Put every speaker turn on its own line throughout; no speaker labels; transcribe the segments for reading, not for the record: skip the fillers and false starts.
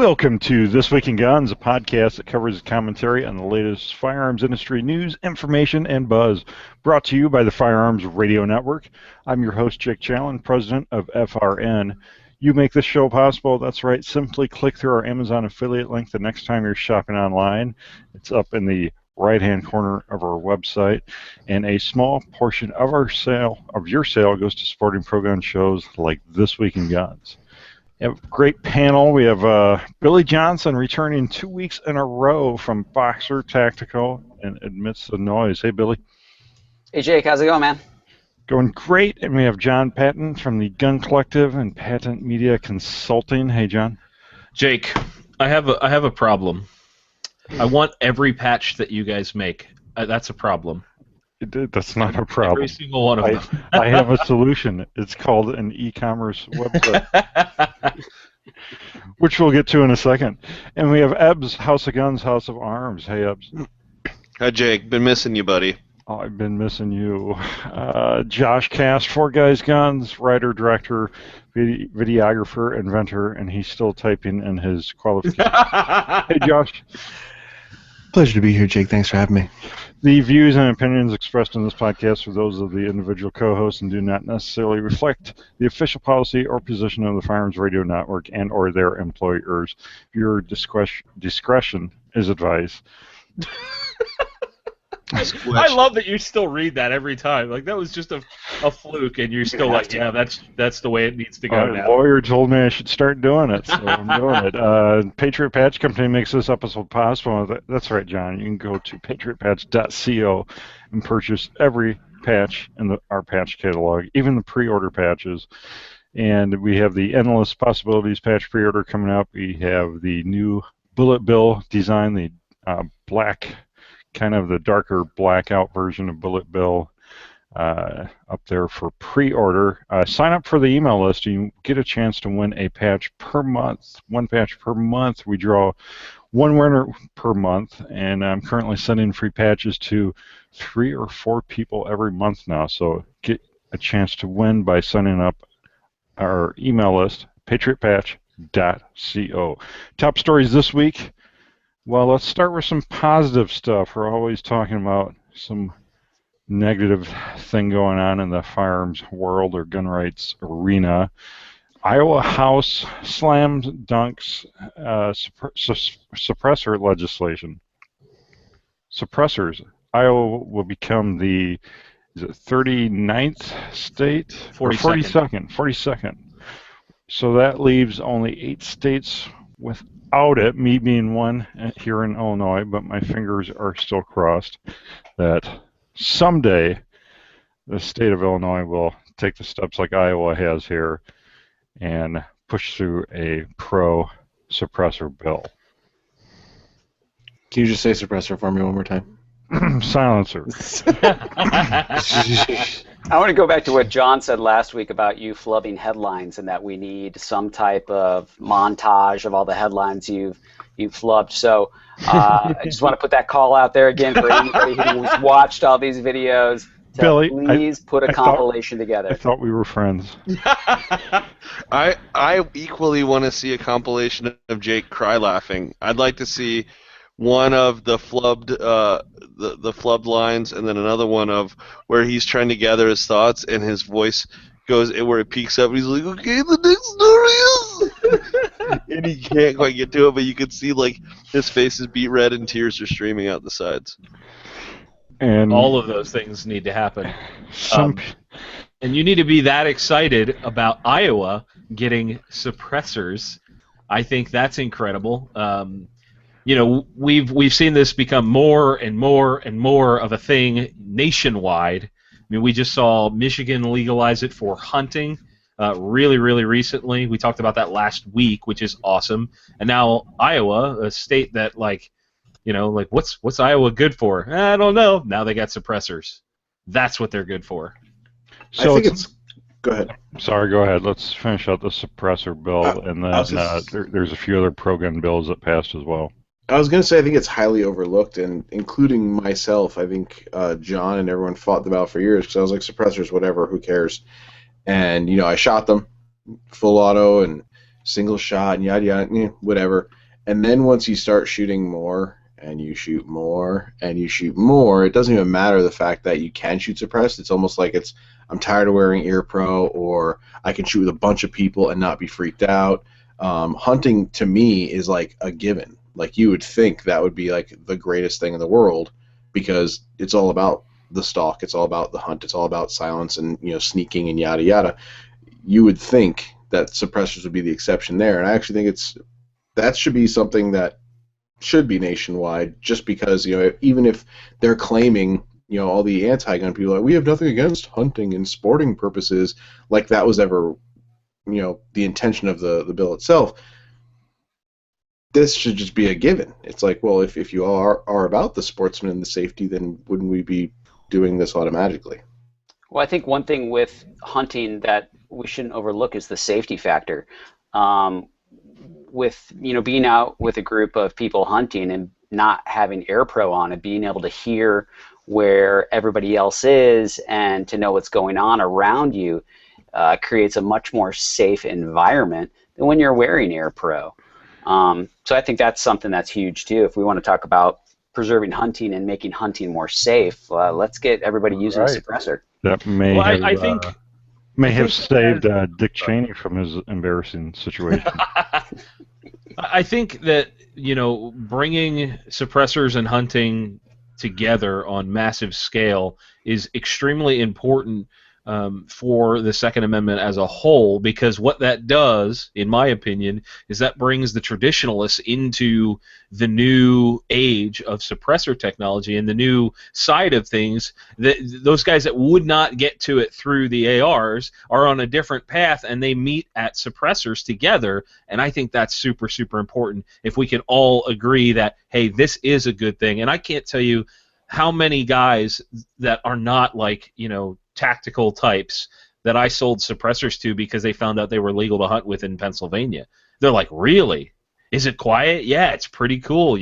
Welcome to This Week in Guns, a podcast that covers commentary on the latest firearms industry news, information, and buzz. Brought to you by the Firearms Radio Network. I'm your host, Jake Challen, president of FRN. You make this show possible. That's right. Simply click through our Amazon affiliate link the next time you're shopping online. It's up in the right-hand corner of our website, and a small portion of your sale goes to supporting pro-gun shows like This Week in Guns. We have a great panel. We have Billy Johnson returning 2 weeks in a row from Boxer Tactical and Admits the Noise. Hey, Billy.
Hey, Jake. How's it going, man?
Going great. And we have John Patton from the Gun Collective and Patent Media Consulting. Hey, John.
Jake, I have a problem. I want every patch that you guys make. That's a problem.
That's not a problem.
Every single one of them.
I have a solution. It's called an e-commerce website, which we'll get to in a second. And we have Ebbs, House of Guns, House of Arms. Hey, Ebbs.
Hi, Jake. Been missing you, buddy.
Oh, I've been missing you. Josh Cast, Four Guys Guns, writer, director, videographer, inventor, and he's still typing in his qualifications. Hey, Josh.
Pleasure to be here, Jake. Thanks for having me.
The views and opinions expressed in this podcast are those of the individual co-hosts and do not necessarily reflect the official policy or position of the Firearms Radio Network and or their employers. Your discretion is advised.
I love that you still read that every time. Like, that was just a fluke, and you're still like, yeah, that's the way it needs to go now.
A lawyer told me I should start doing it, so I'm doing it. Patriot Patch Company makes this episode possible. That's right, John. You can go to patriotpatch.co and purchase every patch in our patch catalog, even the pre-order patches. And we have the Endless Possibilities patch pre-order coming up. We have the new Bullet Bill design, the black, kind of the darker blackout version of Bullet Bill up there for pre-order. Sign up for the email list and you get a chance to win a patch per month. One patch per month. We draw one winner per month, and I'm currently sending free patches to 3 or 4 people every month now. So get a chance to win by signing up our email list, patriotpatch.co. Top stories this week. Well, let's start with some positive stuff. We're always talking about some negative thing going on in the firearms world or gun rights arena. Iowa House slams dunks suppressor legislation. Suppressors. Iowa will become the 39th state?
42nd.
42nd. So that leaves only 8 states without it, me being one here in Illinois, but my fingers are still crossed that someday the state of Illinois will take the steps like Iowa has here and push through a pro-suppressor bill.
Can you just say suppressor for me one more time?
Silencer.
I want to go back to what John said last week about you flubbing headlines and that we need some type of montage of all the headlines you've flubbed. So I just want to put that call out there again for anybody who's watched all these videos.
Billy,
please put a compilation together.
I thought we were friends.
I equally want to see a compilation of Jake cry laughing. I'd like to see one of the flubbed the flubbed lines, and then another one of where he's trying to gather his thoughts, and his voice goes where it peaks up, and he's like, "Okay, the next story is," and he can't quite get to it, but you can see like his face is beet red and tears are streaming out the sides.
And
all of those things need to happen. And you need to be that excited about Iowa getting suppressors. I think that's incredible. You know, we've seen this become more and more and more of a thing nationwide. I mean, we just saw Michigan legalize it for hunting really, really recently. We talked about that last week, which is awesome. And now Iowa, a state that, like, you know, like what's Iowa good for? I don't know. Now they got suppressors. That's what they're good for.
So I think it's. Go ahead.
Sorry, go ahead. Let's finish out the suppressor bill, and then there's a few other pro-gun bills that passed as well.
I was going to say I think it's highly overlooked, and including myself, I think John and everyone fought the battle for years because I was like, suppressors, whatever, who cares? And, you know, I shot them full auto, and single shot and yada yada, whatever. And then once you start shooting more and you shoot more and you shoot more, it doesn't even matter the fact that you can shoot suppressed. It's almost like I'm tired of wearing ear pro, or I can shoot with a bunch of people and not be freaked out. Hunting to me is like a given. Like, you would think that would be like the greatest thing in the world, because it's all about the stalk, it's all about the hunt, it's all about silence and sneaking and yada yada. You would think that suppressors would be the exception there, and I actually think that should be something that should be nationwide, just because even if they're claiming all the anti-gun people, like, we have nothing against hunting and sporting purposes, like that was ever the intention of the bill itself. This should just be a given. It's like, well, if you are about the sportsman and the safety, then wouldn't we be doing this automatically?
Well, I think one thing with hunting that we shouldn't overlook is the safety factor. With being out with a group of people hunting and not having air pro on, and being able to hear where everybody else is and to know what's going on around you, creates a much more safe environment than when you're wearing air pro. So I think that's something that's huge too. If we want to talk about preserving hunting and making hunting more safe, let's get everybody using a suppressor.
That may have saved Dick Cheney from his embarrassing situation.
I think that bringing suppressors and hunting together on massive scale is extremely important for the Second Amendment as a whole, because what that does, in my opinion, is that brings the traditionalists into the new age of suppressor technology and the new side of things. Those guys that would not get to it through the ARs are on a different path, and they meet at suppressors together, and I think that's super, super important if we can all agree that, hey, this is a good thing. And I can't tell you how many guys that are not like, tactical types that I sold suppressors to because they found out they were legal to hunt with in Pennsylvania. They're like, really? Is it quiet? Yeah, it's pretty cool,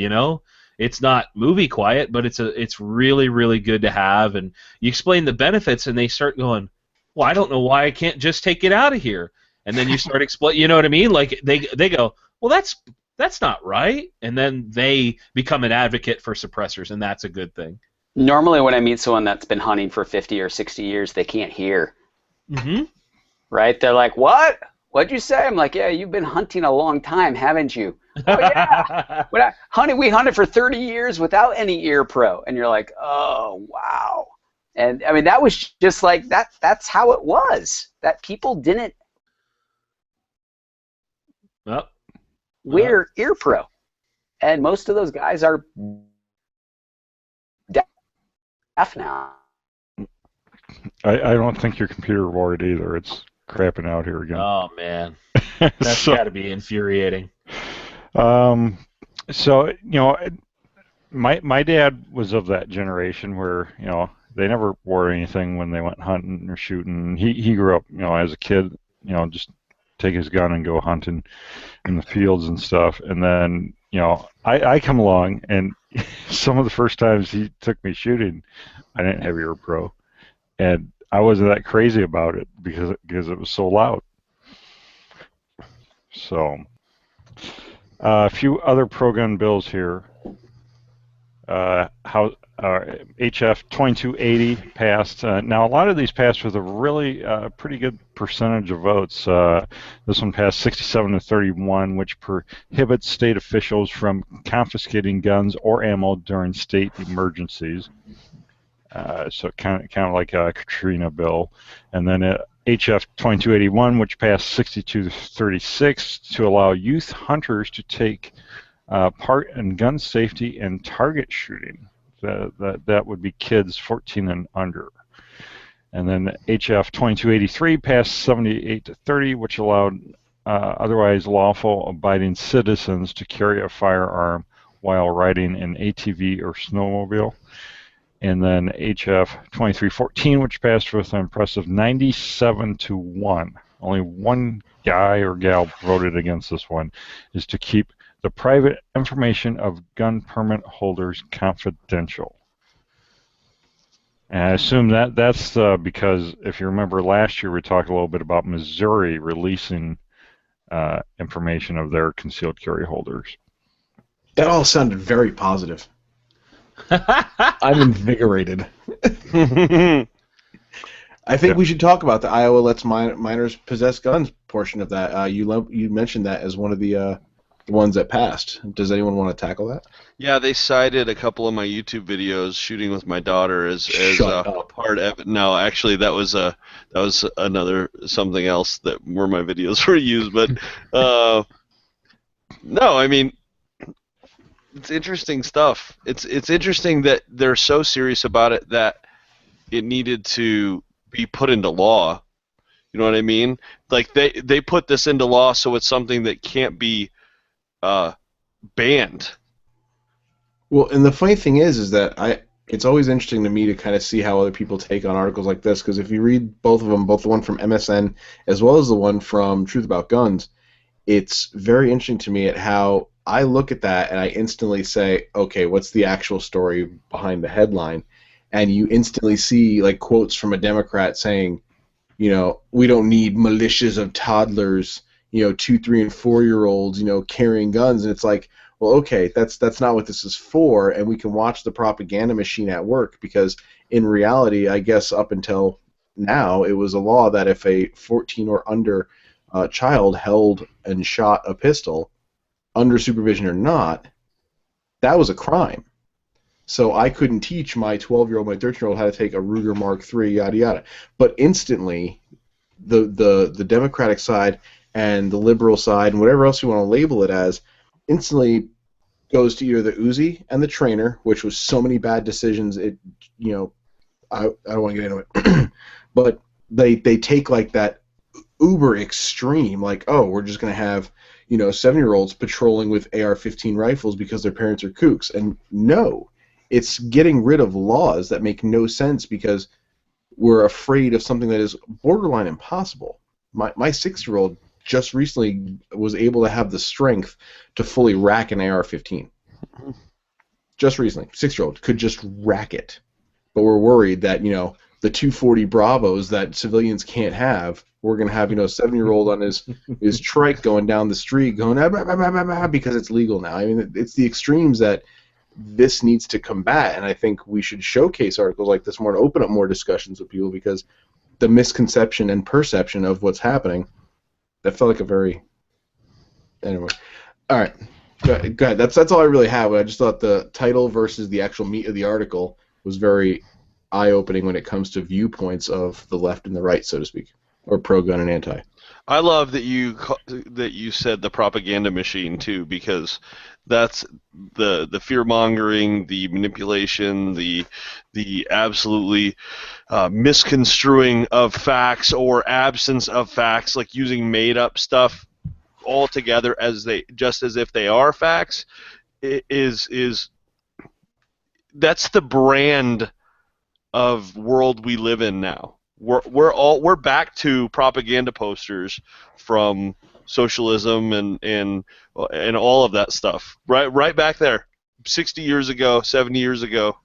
It's not movie quiet, but it's really, really good to have. And you explain the benefits, and they start going, well, I don't know why I can't just take it out of here. And then you start explaining, you know what I mean? Like they go, well, that's not right. And then they become an advocate for suppressors, and that's a good thing.
Normally when I meet someone that's been hunting for 50 or 60 years, they can't hear.
Mm-hmm.
Right? They're like, what? What'd you say? I'm like, yeah, you've been hunting a long time, haven't you? Oh, yeah. We hunted for 30 years without any ear pro. And you're like, oh, wow. And, I mean, that was just like, that's how it was. That people didn't wear ear pro. And most of those guys are deaf now.
I don't think your computer wore it either. It's crapping out here again.
Oh, man. That's got to be infuriating.
So, my dad was of that generation where, they never wore anything when they went hunting or shooting. He grew up, as a kid, just take his gun and go hunting in the fields and stuff. And then, I come along, and some of the first times he took me shooting, I didn't have ear pro. And I wasn't that crazy about it because it was so loud. So, a few other pro-gun bills here. HF 2280 passed. Now, a lot of these passed with a really pretty good percentage of votes. This one passed 67 to 31, which prohibits state officials from confiscating guns or ammo during state emergencies. So kind of like a Katrina bill. And then HF 2281, which passed 62 to 36, to allow youth hunters to take part in gun safety and target shooting. That would be kids 14 and under. And then HF 2283 passed 78 to 30, which allowed otherwise lawful abiding citizens to carry a firearm while riding an ATV or snowmobile. And then HF 2314, which passed with an impressive 97 to 1. Only one guy or gal voted against this one, is to keep the private information of gun permit holders confidential. And I assume that's because if you remember last year we talked a little bit about Missouri releasing information of their concealed carry holders.
That all sounded very positive. I'm invigorated. I think we should talk about the Iowa lets minors possess guns portion of that. You mentioned that as one of the ones that passed. Does anyone want to tackle that?
Yeah, they cited a couple of my YouTube videos shooting with my daughter as part of it. No, actually, that was another something else where my videos were used. But no, I mean, it's interesting stuff. It's interesting that they're so serious about it that it needed to be put into law. You know what I mean? Like they put this into law, so it's something that can't be banned.
Well, and the funny thing is that it's always interesting to me to kind of see how other people take on articles like this, because if you read both of them, both the one from MSN as well as the one from Truth About Guns, it's very interesting to me at how I look at that and I instantly say, okay, what's the actual story behind the headline? And you instantly see like quotes from a Democrat saying, you know, we don't need militias of toddlers, 2, 3, and 4-year-olds, carrying guns. And it's like, well, okay, that's not what this is for, and we can watch the propaganda machine at work, because in reality, I guess up until now, it was a law that if a 14 or under child held and shot a pistol, under supervision or not, that was a crime. So I couldn't teach my 12-year-old, my 13-year-old how to take a Ruger Mark III, yada yada. But instantly, the Democratic side and the liberal side and whatever else you want to label it as, instantly goes to either the Uzi and the trainer, which was so many bad decisions. I don't want to get into it, but they take like that uber extreme, like, oh, we're just going to have 7-year-olds patrolling with AR-15 rifles because their parents are kooks. And no, it's getting rid of laws that make no sense because we're afraid of something that is borderline impossible. My 6-year-old just recently was able to have the strength to fully rack an AR-15. Just recently, 6-year-old could just rack it. But we're worried that, the 240 Bravos that civilians can't have, we're going to have, a 7-year-old on his trike going down the street going, because it's legal now. I mean, it's the extremes that this needs to combat, and I think we should showcase articles like this more to open up more discussions with people, because the misconception and perception of what's happening, that felt like a very... Anyway. All right. Go ahead. That's all I really have. I just thought the title versus the actual meat of the article was very eye-opening when it comes to viewpoints of the left and the right, so to speak, or pro-gun and anti.
I love that you said the propaganda machine too, because that's the fear-mongering, the manipulation, the absolutely misconstruing of facts or absence of facts, like using made-up stuff all together just as if they are facts. That's the brand of world we live in now. We're back to propaganda posters from socialism and all of that stuff. Right back there, 60 years ago, 70 years ago.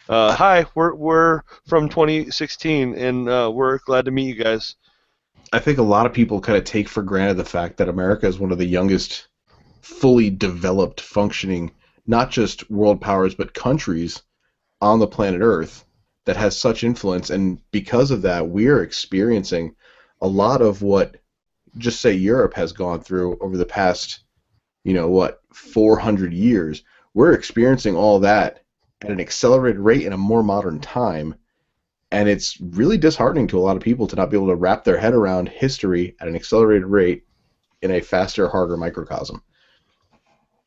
Hi, we're from 2016, and we're glad to meet you guys.
I think a lot of people kind of take for granted the fact that America is one of the youngest fully developed, functioning, not just world powers, but countries on the planet Earth that has such influence, and because of that, we're experiencing a lot of what, just say, Europe has gone through over the past, 400 years. We're experiencing all that at an accelerated rate in a more modern time, and it's really disheartening to a lot of people to not be able to wrap their head around history at an accelerated rate in a faster, harder microcosm.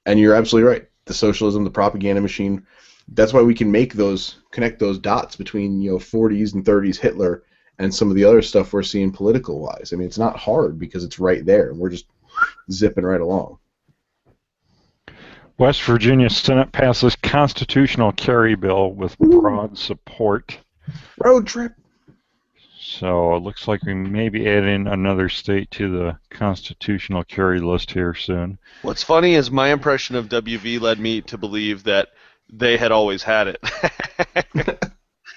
And you're absolutely right. The socialism, the propaganda machine, that's why we can connect those dots between 40s and 30s Hitler and some of the other stuff we're seeing political wise. I mean, it's not hard because it's right there. We're just zipping right along.
West Virginia Senate passes constitutional carry bill with broad support.
Road trip.
So it looks like we may be adding another state to the constitutional carry list here soon.
What's funny is my impression of WV led me to believe that they had always had it.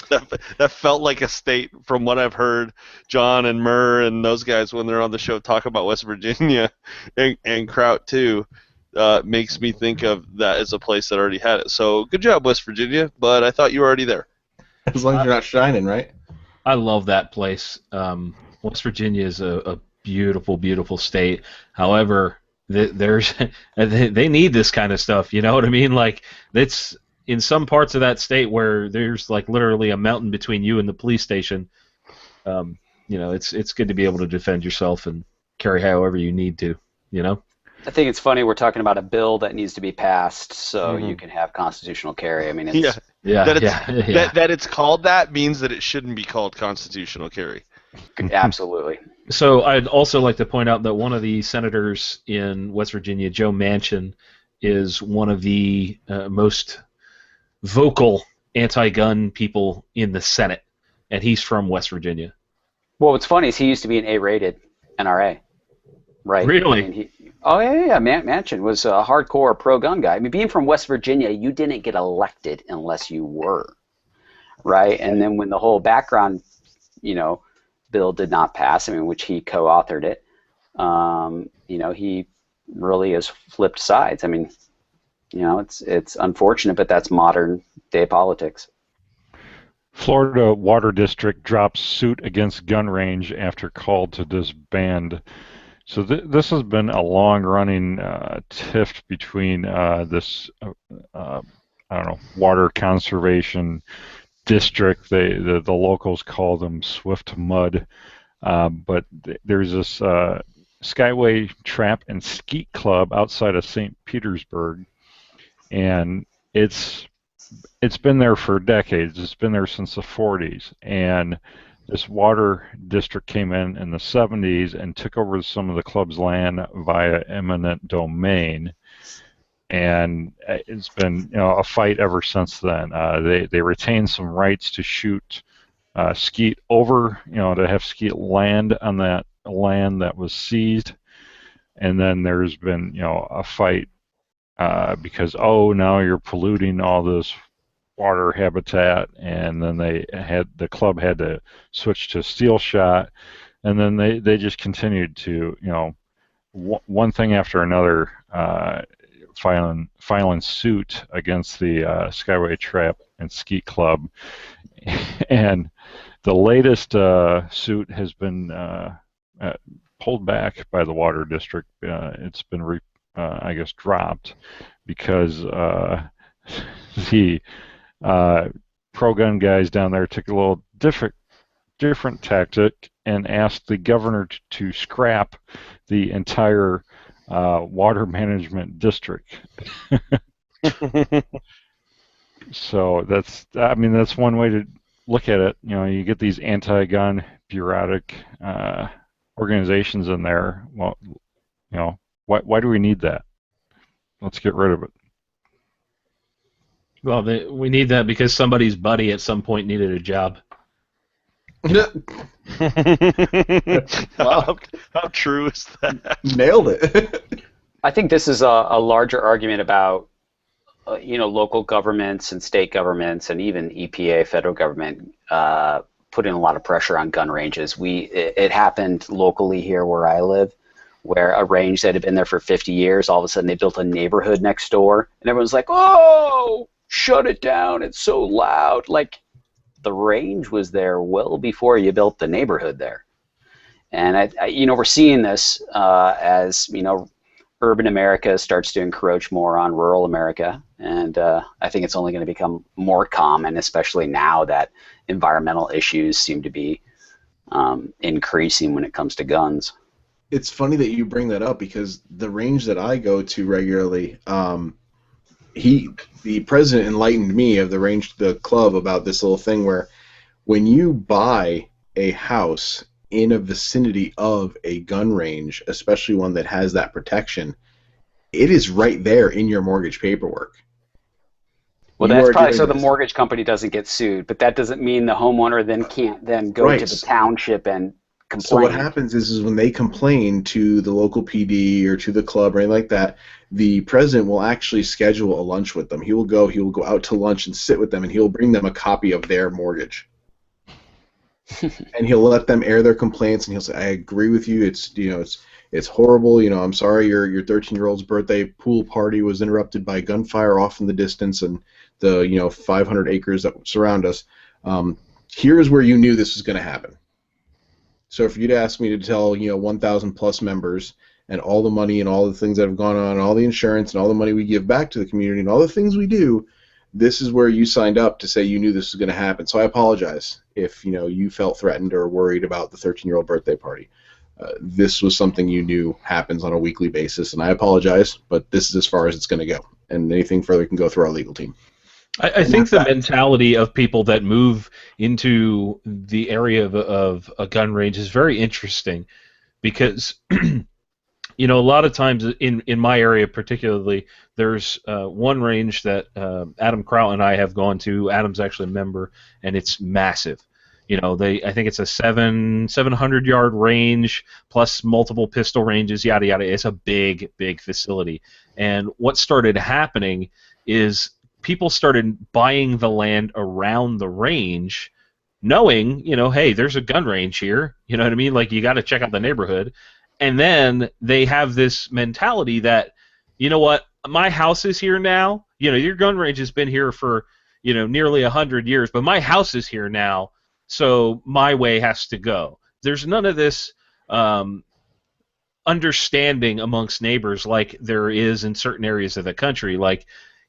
That felt like a state from what I've heard John and Murr and those guys when they're on the show talk about West Virginia and Kraut too. Makes me think of that as a place that already had it. So good job, West Virginia, but I thought you were already there.
As long as you're not shining, right?
I love that place. West Virginia is a beautiful, beautiful state. However, they need this kind of stuff. You know what I mean? Like, it's in some parts of that state where there's like literally a mountain between you and the police station. It's good to be able to defend yourself and carry however you need to. You know.
I think it's funny we're talking about a bill that needs to be passed so you can have constitutional carry. I mean, it's,
that it's called that means that it shouldn't be called constitutional carry.
Absolutely.
So I'd also like to point out that one of the senators in West Virginia, Joe Manchin, is one of the most vocal anti-gun people in the Senate, and he's from West Virginia.
Well, what's funny is he used to be an A-rated NRA, right?
Really?
I mean, Manchin was a hardcore pro-gun guy. I mean, being from West Virginia, you didn't get elected unless you were, right? And then when the whole background, bill did not pass, I mean, which he co-authored it, he really has flipped sides. I mean, it's unfortunate, but that's modern day politics.
Florida Water District drops suit against gun range after call to disband. So this has been a long-running tiff between this, water conservation district. The locals call them Swift Mud, but there's this Skyway Trap and Skeet Club outside of St. Petersburg, and it's been there for decades. It's been there since the 40s, and this water district came in the 70s and took over some of the club's land via eminent domain, and it's been a fight ever since then. They retained some rights to shoot skeet over, to have skeet land on that land that was seized, and then there's been a fight because now you're polluting all this water habitat, and then the club had to switch to steel shot, and then they just continued to one thing after another filing suit against the Skyway Trap and Skeet Club, and the latest suit has been pulled back by the water district. It's been dropped because the pro-gun guys down there took a little different tactic and asked the governor to scrap the entire water management district. So that's one way to look at it. You get these anti-gun bureaucratic organizations in there. Well, why do we need that? Let's get rid of it.
Well, we need that because somebody's buddy at some point needed a job.
How true is that?
Nailed it.
I think this is a larger argument about local governments and state governments and even EPA, federal government, putting a lot of pressure on gun ranges. It happened locally here where I live, where a range that had been there for 50 years, all of a sudden they built a neighborhood next door, and everyone's like, "Oh, shut it down, it's so loud." Like, the range was there well before you built the neighborhood there. And we're seeing this as urban America starts to encroach more on rural America, and I think it's only going to become more common, especially now that environmental issues seem to be increasing when it comes to guns.
It's funny that you bring that up because the range that I go to regularly, the president enlightened me of the club about this little thing where when you buy a house in a vicinity of a gun range, especially one that has that protection, it is right there in your mortgage paperwork.
Well, that's probably so the mortgage company doesn't get sued, but that doesn't mean the homeowner then can't then go to the township and complain.
So what happens is when they complain to the local PD or to the club or anything like that, the president will actually schedule a lunch with them. He will go out to lunch and sit with them, and he'll bring them a copy of their mortgage. And he'll let them air their complaints, and he'll say, I agree with you, it's horrible, I'm sorry your 13-year-old's birthday pool party was interrupted by gunfire off in the distance and the 500 acres that surround us. Here's where you knew this was going to happen. So if you'd ask me to tell 1,000 plus members and all the money and all the things that have gone on, and all the insurance and all the money we give back to the community and all the things we do, this is where you signed up to say you knew this was going to happen. So I apologize if you felt threatened or worried about the 13-year-old birthday party. This was something you knew happens on a weekly basis, and I apologize, but this is as far as it's going to go. And anything further can go through our legal team.
I think the mentality of people that move into the area of a gun range is very interesting because, a lot of times in my area particularly, there's one range that Adam Kraut and I have gone to. Adam's actually a member, and it's massive. I think it's a 700-yard range plus multiple pistol ranges, yada yada. It's a big facility, and what started happening is people started buying the land around the range, knowing, hey, there's a gun range here. You know what I mean? Like, you got to check out the neighborhood. And then they have this mentality that, you know what, my house is here now. Your gun range has been here for, nearly 100 years, but my house is here now, so my way has to go. There's none of this understanding amongst neighbors like there is in certain areas of the country, like,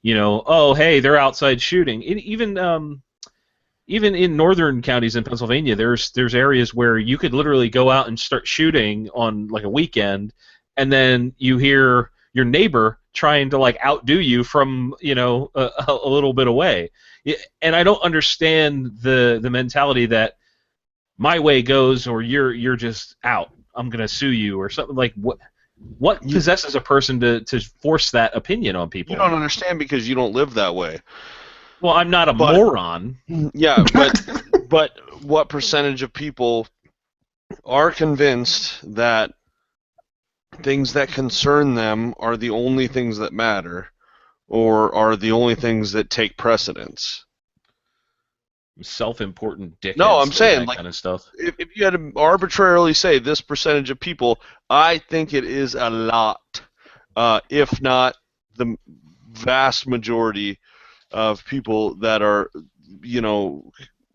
oh, hey, they're outside shooting. Even in northern counties in Pennsylvania, there's areas where you could literally go out and start shooting on like a weekend, and then you hear your neighbor trying to like outdo you from a little bit away. And I don't understand the mentality that my way goes or you're just out. I'm gonna sue you or something. Like what possesses a person to force that opinion on people?
You don't understand because you don't live that way.
Well, I'm not a moron.
Yeah, but what percentage of people are convinced that things that concern them are the only things that matter, or are the only things that take precedence?
Self-important dickheads.
No, I'm saying
that
like
kind of stuff.
If you had to arbitrarily say this percentage of people, I think it is a lot, if not the vast majority of people that are,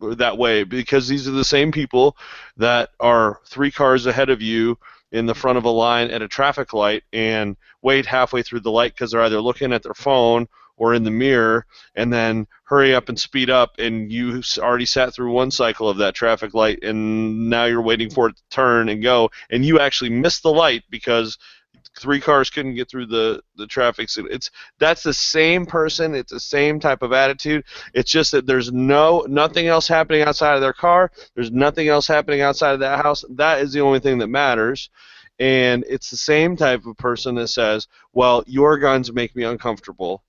that way, because these are the same people that are 3 cars ahead of you in the front of a line at a traffic light and wait halfway through the light because they're either looking at their phone or in the mirror, and then hurry up and speed up, and you already sat through one cycle of that traffic light, and now you're waiting for it to turn and go, and you actually missed the light because 3 cars couldn't get through the traffic. So that's the same person. It's the same type of attitude. It's just that there's nothing else happening outside of their car. There's nothing else happening outside of that house. That is the only thing that matters. And it's the same type of person that says, well, your guns make me uncomfortable,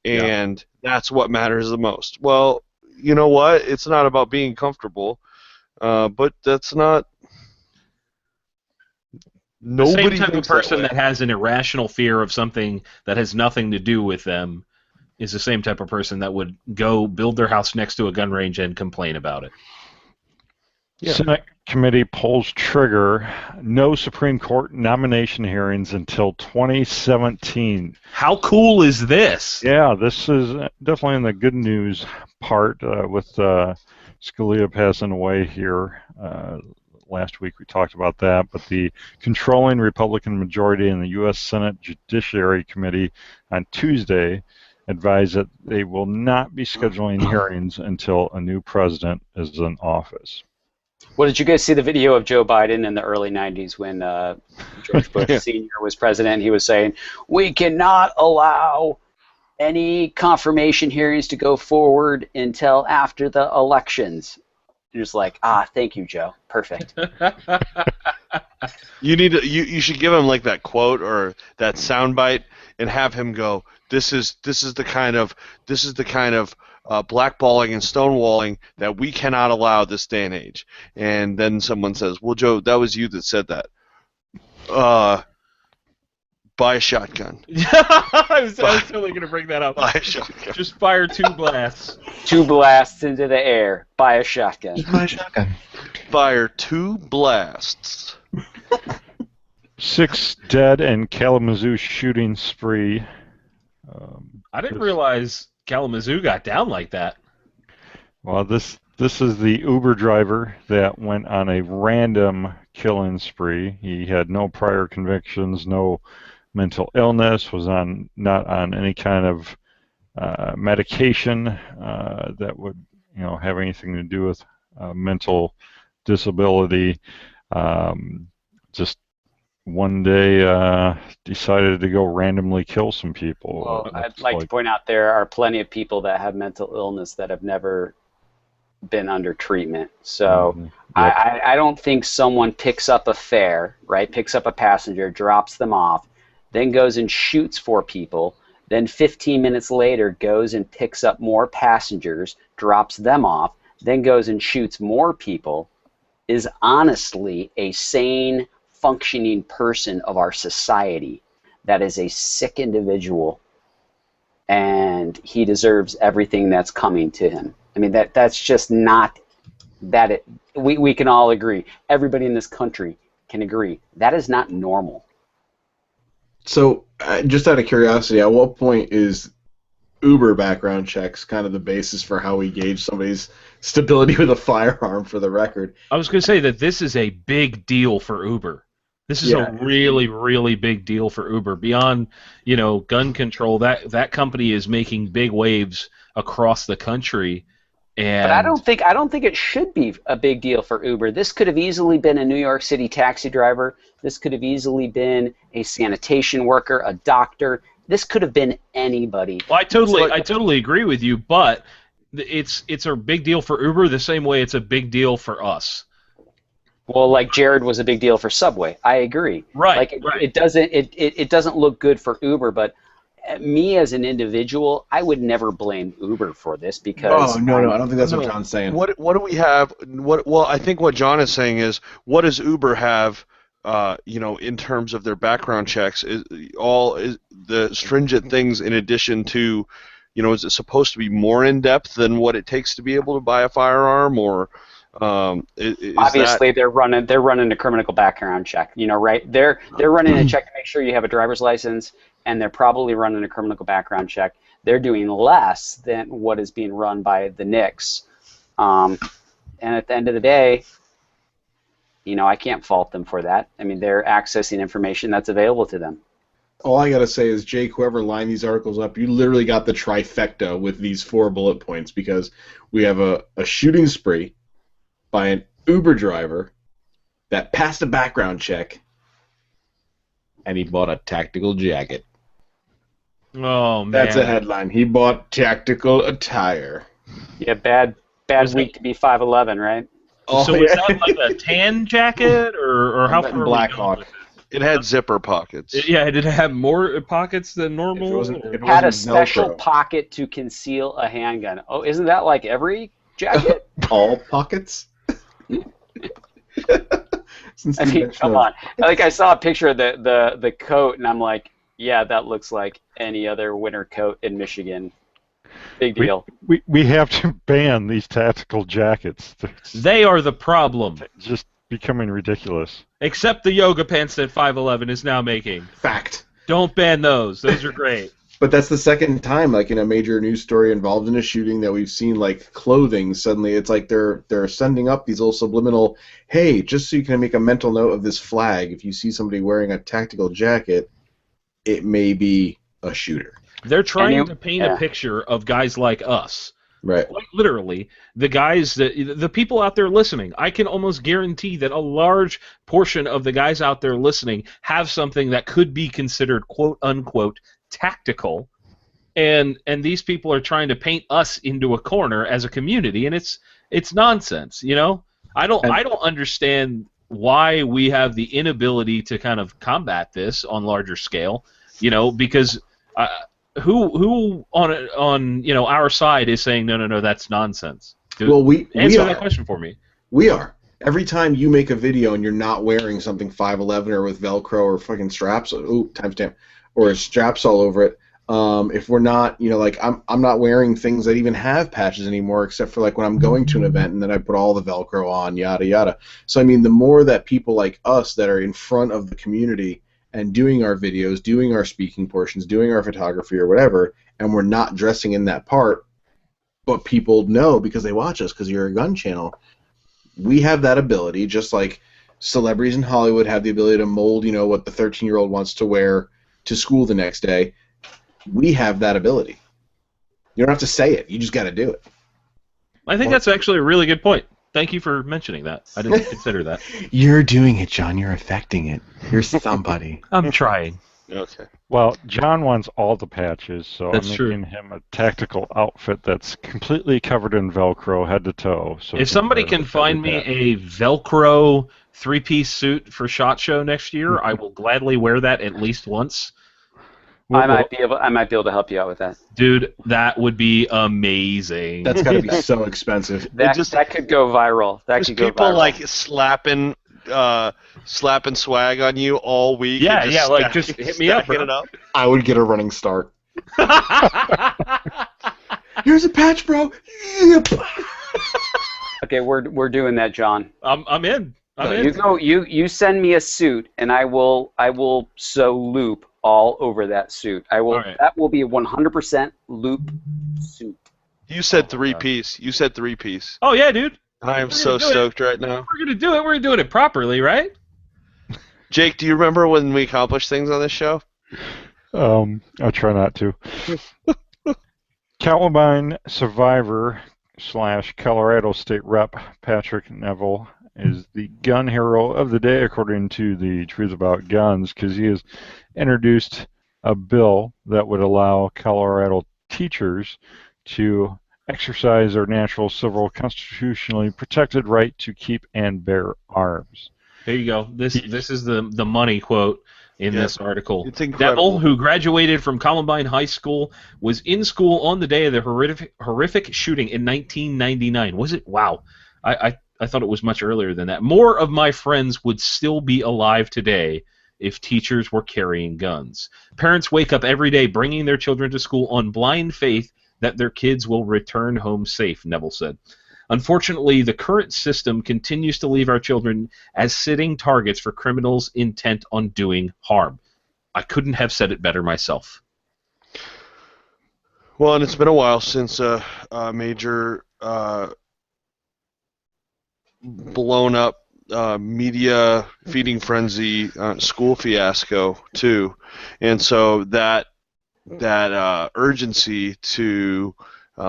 and that's what matters the most. Well, you know what? It's not about being comfortable, but that's not...
The same type of person that has an irrational fear of something that has nothing to do with them is the same type of person that would go build their house next to a gun range and complain about it.
Yeah. Senate committee pulls trigger. No Supreme Court nomination hearings until 2017.
How cool is this?
Yeah, this is definitely in the good news part with Scalia passing away here. Last week we talked about that, but the controlling Republican majority in the U.S. Senate Judiciary Committee on Tuesday advised that they will not be scheduling hearings until a new president is in office.
Well, did you guys see the video of Joe Biden in the early 90s when George Bush Sr. was president? He was saying, we cannot allow any confirmation hearings to go forward until after the elections. You're just like, thank you, Joe. Perfect.
You should give him like that quote or that soundbite and have him go, this is the kind of blackballing and stonewalling that we cannot allow this day and age. And then someone says, well, Joe, that was you that said that. Buy a shotgun.
I was totally going to bring that up.
Buy a shotgun.
Just fire 2 blasts.
2 blasts into the air. Buy a shotgun.
Just buy a shotgun.
Fire 2 blasts.
6 dead in Kalamazoo shooting spree.
I didn't realize Kalamazoo got down like that.
Well, this is the Uber driver that went on a random killing spree. He had no prior convictions, no mental illness, was not on any kind of medication that would have anything to do with mental disability. Just one day decided to go randomly kill some people.
Well, I'd like to point out there are plenty of people that have mental illness that have never been under treatment. So
Yep.
I don't think someone picks up a fare, right? Picks up a passenger, drops them off, then goes and shoots 4 people, then 15 minutes later goes and picks up more passengers, drops them off, then goes and shoots more people, is honestly a sane, functioning person of our society. That is a sick individual, and he deserves everything that's coming to him. I mean, that's just not that we can all agree. Everybody in this country can agree. That is not normal.
So, just out of curiosity, at what point is Uber background checks kind of the basis for how we gauge somebody's stability with a firearm, for the record?
I was going to say that this is a big deal for Uber. This is a really, really big deal for Uber. Beyond, gun control, that company is making big waves across the country. And
But I don't think it should be a big deal for Uber. This could have easily been a New York City taxi driver. This could have easily been a sanitation worker, a doctor. This could have been anybody.
Well, I totally agree with you, but it's a big deal for Uber the same way it's a big deal for us.
Well, like Jared was a big deal for Subway. I agree.
Right.
Like
right.
it doesn't look good for Uber, but me as an individual, I would never blame Uber for this because.
Oh no, I don't think that's what John's saying.
What do we have? Well, I think what John is saying is, what does Uber have? In terms of their background checks, is the stringent things in addition to, is it supposed to be more in depth than what it takes to be able to buy a firearm, or
obviously they're running a criminal background check, right? They're running a check to make sure you have a driver's license, and they're probably running a criminal background check. They're doing less than what is being run by the NICS, and at the end of the day, I can't fault them for that. I mean, they're accessing information that's available to them.
All I gotta say is, Jake, whoever lined these articles up, you literally got the trifecta with these 4 bullet points, because we have a shooting spree by an Uber driver that passed a background check, and he bought a tactical jacket.
Oh man,
That's a headline. He bought tactical attire.
Yeah, bad week to be 5'11", right?
Oh,
so was that like a tan jacket, or how far?
Black Hawk.
it had zipper pockets.
Yeah, did it have more pockets than normal?
It had a special pocket to conceal a handgun. Oh, isn't that like every jacket?
All pockets?
I mean, come on. Like, I saw a picture of the coat, and I'm like, yeah, that looks like any other winter coat in Michigan. Big deal.
We have to ban these tactical jackets.
They are the problem.
Just becoming ridiculous.
Except the yoga pants that 511 is now making.
Fact.
Don't ban those. Those are great.
But that's the second time, like, in a major news story involved in a shooting that we've seen, like, clothing. Suddenly it's like they're sending up these little subliminal, hey, just so you can make a mental note of this flag, if you see somebody wearing a tactical jacket, it may be a shooter.
They're trying to paint a picture of guys like us.
Right.
Like, literally, the guys the people out there listening, I can almost guarantee that a large portion of the guys out there listening have something that could be considered quote unquote tactical, and these people are trying to paint us into a corner as a community, and it's nonsense, you know? I don't understand why we have the inability to kind of combat this on larger scale, you know, because who on our side is saying no, that's nonsense?
Well, we
answer
are.
that question for me.
We are. Every time you make a video and you're not wearing something 511 or with Velcro or fucking straps, timestamp, or straps all over it, if we're not, like I'm not wearing things that even have patches anymore, except for like when I'm going to an event and then I put all the Velcro on, yada yada. So I mean, the more that people like us that are in front of the community and doing our videos, doing our speaking portions, doing our photography or whatever, and we're not dressing in that part, but people know because they watch us because you're a gun channel. We have that ability, just like celebrities in Hollywood have the ability to mold, what the 13-year-old wants to wear to school the next day. We have that ability. You don't have to say it. You just got to do it.
I think that's actually a really good point. Thank you for mentioning that. I didn't consider that.
You're doing it, John. You're affecting it. You're somebody.
I'm trying.
Okay.
Well, John wants all the patches, so
That's
I'm
true.
making him a tactical outfit that's completely covered in Velcro head to toe. So
If somebody can find me a Velcro 3-piece suit for SHOT Show next year, I will gladly wear that at least once.
I might be able to help you out with that.
Dude, that would be amazing.
That's got to be so expensive.
That could go viral. That could go
people
viral.
like slapping swag on you all week.
Yeah,
and
just hit me up, bro.
it up.
I would get a running start. Here's a patch, bro.
Okay, we're doing that, John.
I'm in. I'm in.
You send me a suit, and I will sew loop all over that suit.
Right.
That will be a 100% loop suit.
You said 3-piece. You said 3-piece.
Oh yeah, dude.
I am so stoked right now.
We're gonna do it. We're doing it properly, right?
Jake, do you remember when we accomplished things on this show?
I try not to. Columbine survivor / Colorado State Rep Patrick Neville is the gun hero of the day, according to the Truth About Guns, because he has introduced a bill that would allow Colorado teachers to exercise their natural, civil, constitutionally protected right to keep and bear arms.
There you go. This is the money quote in this article.
It's incredible.
Neville, who graduated from Columbine High School, was in school on the day of the horrific shooting in 1999. Was it? Wow. I thought it was much earlier than that. More of my friends would still be alive today if teachers were carrying guns. Parents wake up every day bringing their children to school on blind faith that their kids will return home safe, Neville said. Unfortunately, the current system continues to leave our children as sitting targets for criminals intent on doing harm. I couldn't have said it better myself.
Well, and it's been a while since a major blown up media feeding frenzy school fiasco too, and so that urgency to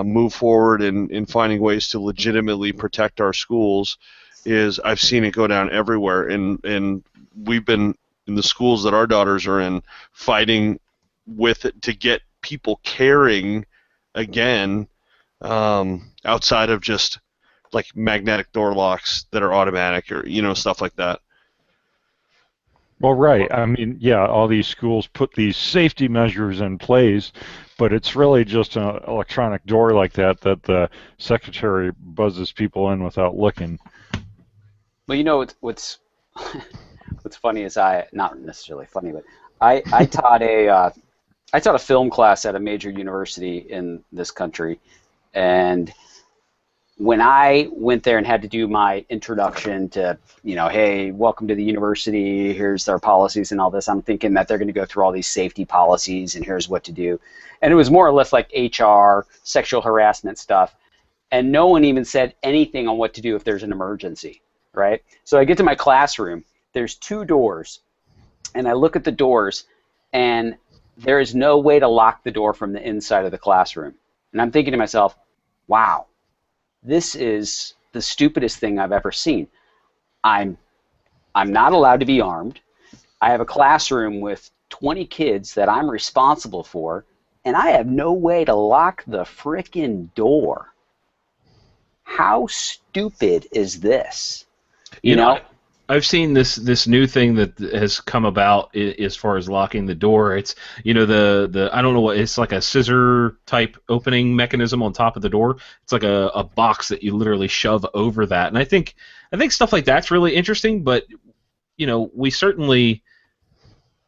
move forward in finding ways to legitimately protect our schools is, I've seen it go down everywhere, and we've been in the schools that our daughters are in fighting with it to get people caring again, outside of just like magnetic door locks that are automatic or stuff like that.
Well, right. I mean, yeah, all these schools put these safety measures in place, but it's really just an electronic door like that the secretary buzzes people in without looking.
Well, what's funny is not necessarily funny, but I taught a film class at a major university in this country, and when I went there and had to do my introduction to, hey, welcome to the university, here's our policies and all this, I'm thinking that they're going to go through all these safety policies and here's what to do. And it was more or less like HR, sexual harassment stuff, and no one even said anything on what to do if there's an emergency, right? So I get to my classroom, there's 2 doors, and I look at the doors, and there is no way to lock the door from the inside of the classroom. And I'm thinking to myself, wow, this is the stupidest thing I've ever seen. I'm not allowed to be armed. I have a classroom with 20 kids that I'm responsible for, and I have no way to lock the frickin' door. How stupid is this? You know?
I've seen this new thing that has come about as far as locking the door. It's the I don't know what, it's like a scissor type opening mechanism on top of the door. It's like a box that you literally shove over that. And I think stuff like that's really interesting. But we certainly,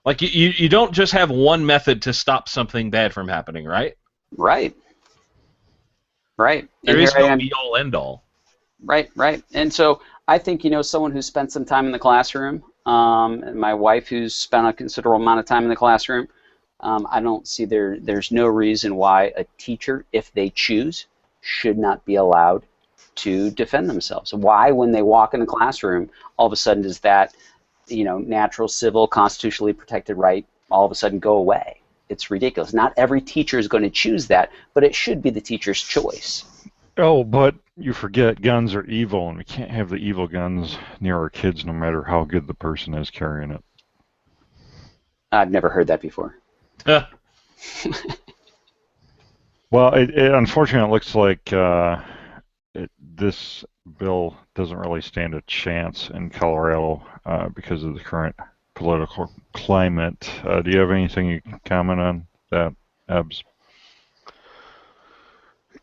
like, you don't just have one method to stop something bad from happening, right?
Right.
There is no be all end all.
Right. And so I think, someone who spent some time in the classroom, and my wife who's spent a considerable amount of time in the classroom, I don't see there's no reason why a teacher, if they choose, should not be allowed to defend themselves. Why, when they walk in the classroom, all of a sudden does that, natural, civil, constitutionally protected right all of a sudden go away? It's ridiculous. Not every teacher is going to choose that, but it should be the teacher's choice.
Oh, but you forget guns are evil, and we can't have the evil guns near our kids no matter how good the person is carrying it.
I've never heard that before.
Well, it unfortunately looks like this bill doesn't really stand a chance in Colorado because of the current political climate. Do you have anything you can comment on that, Ebbs?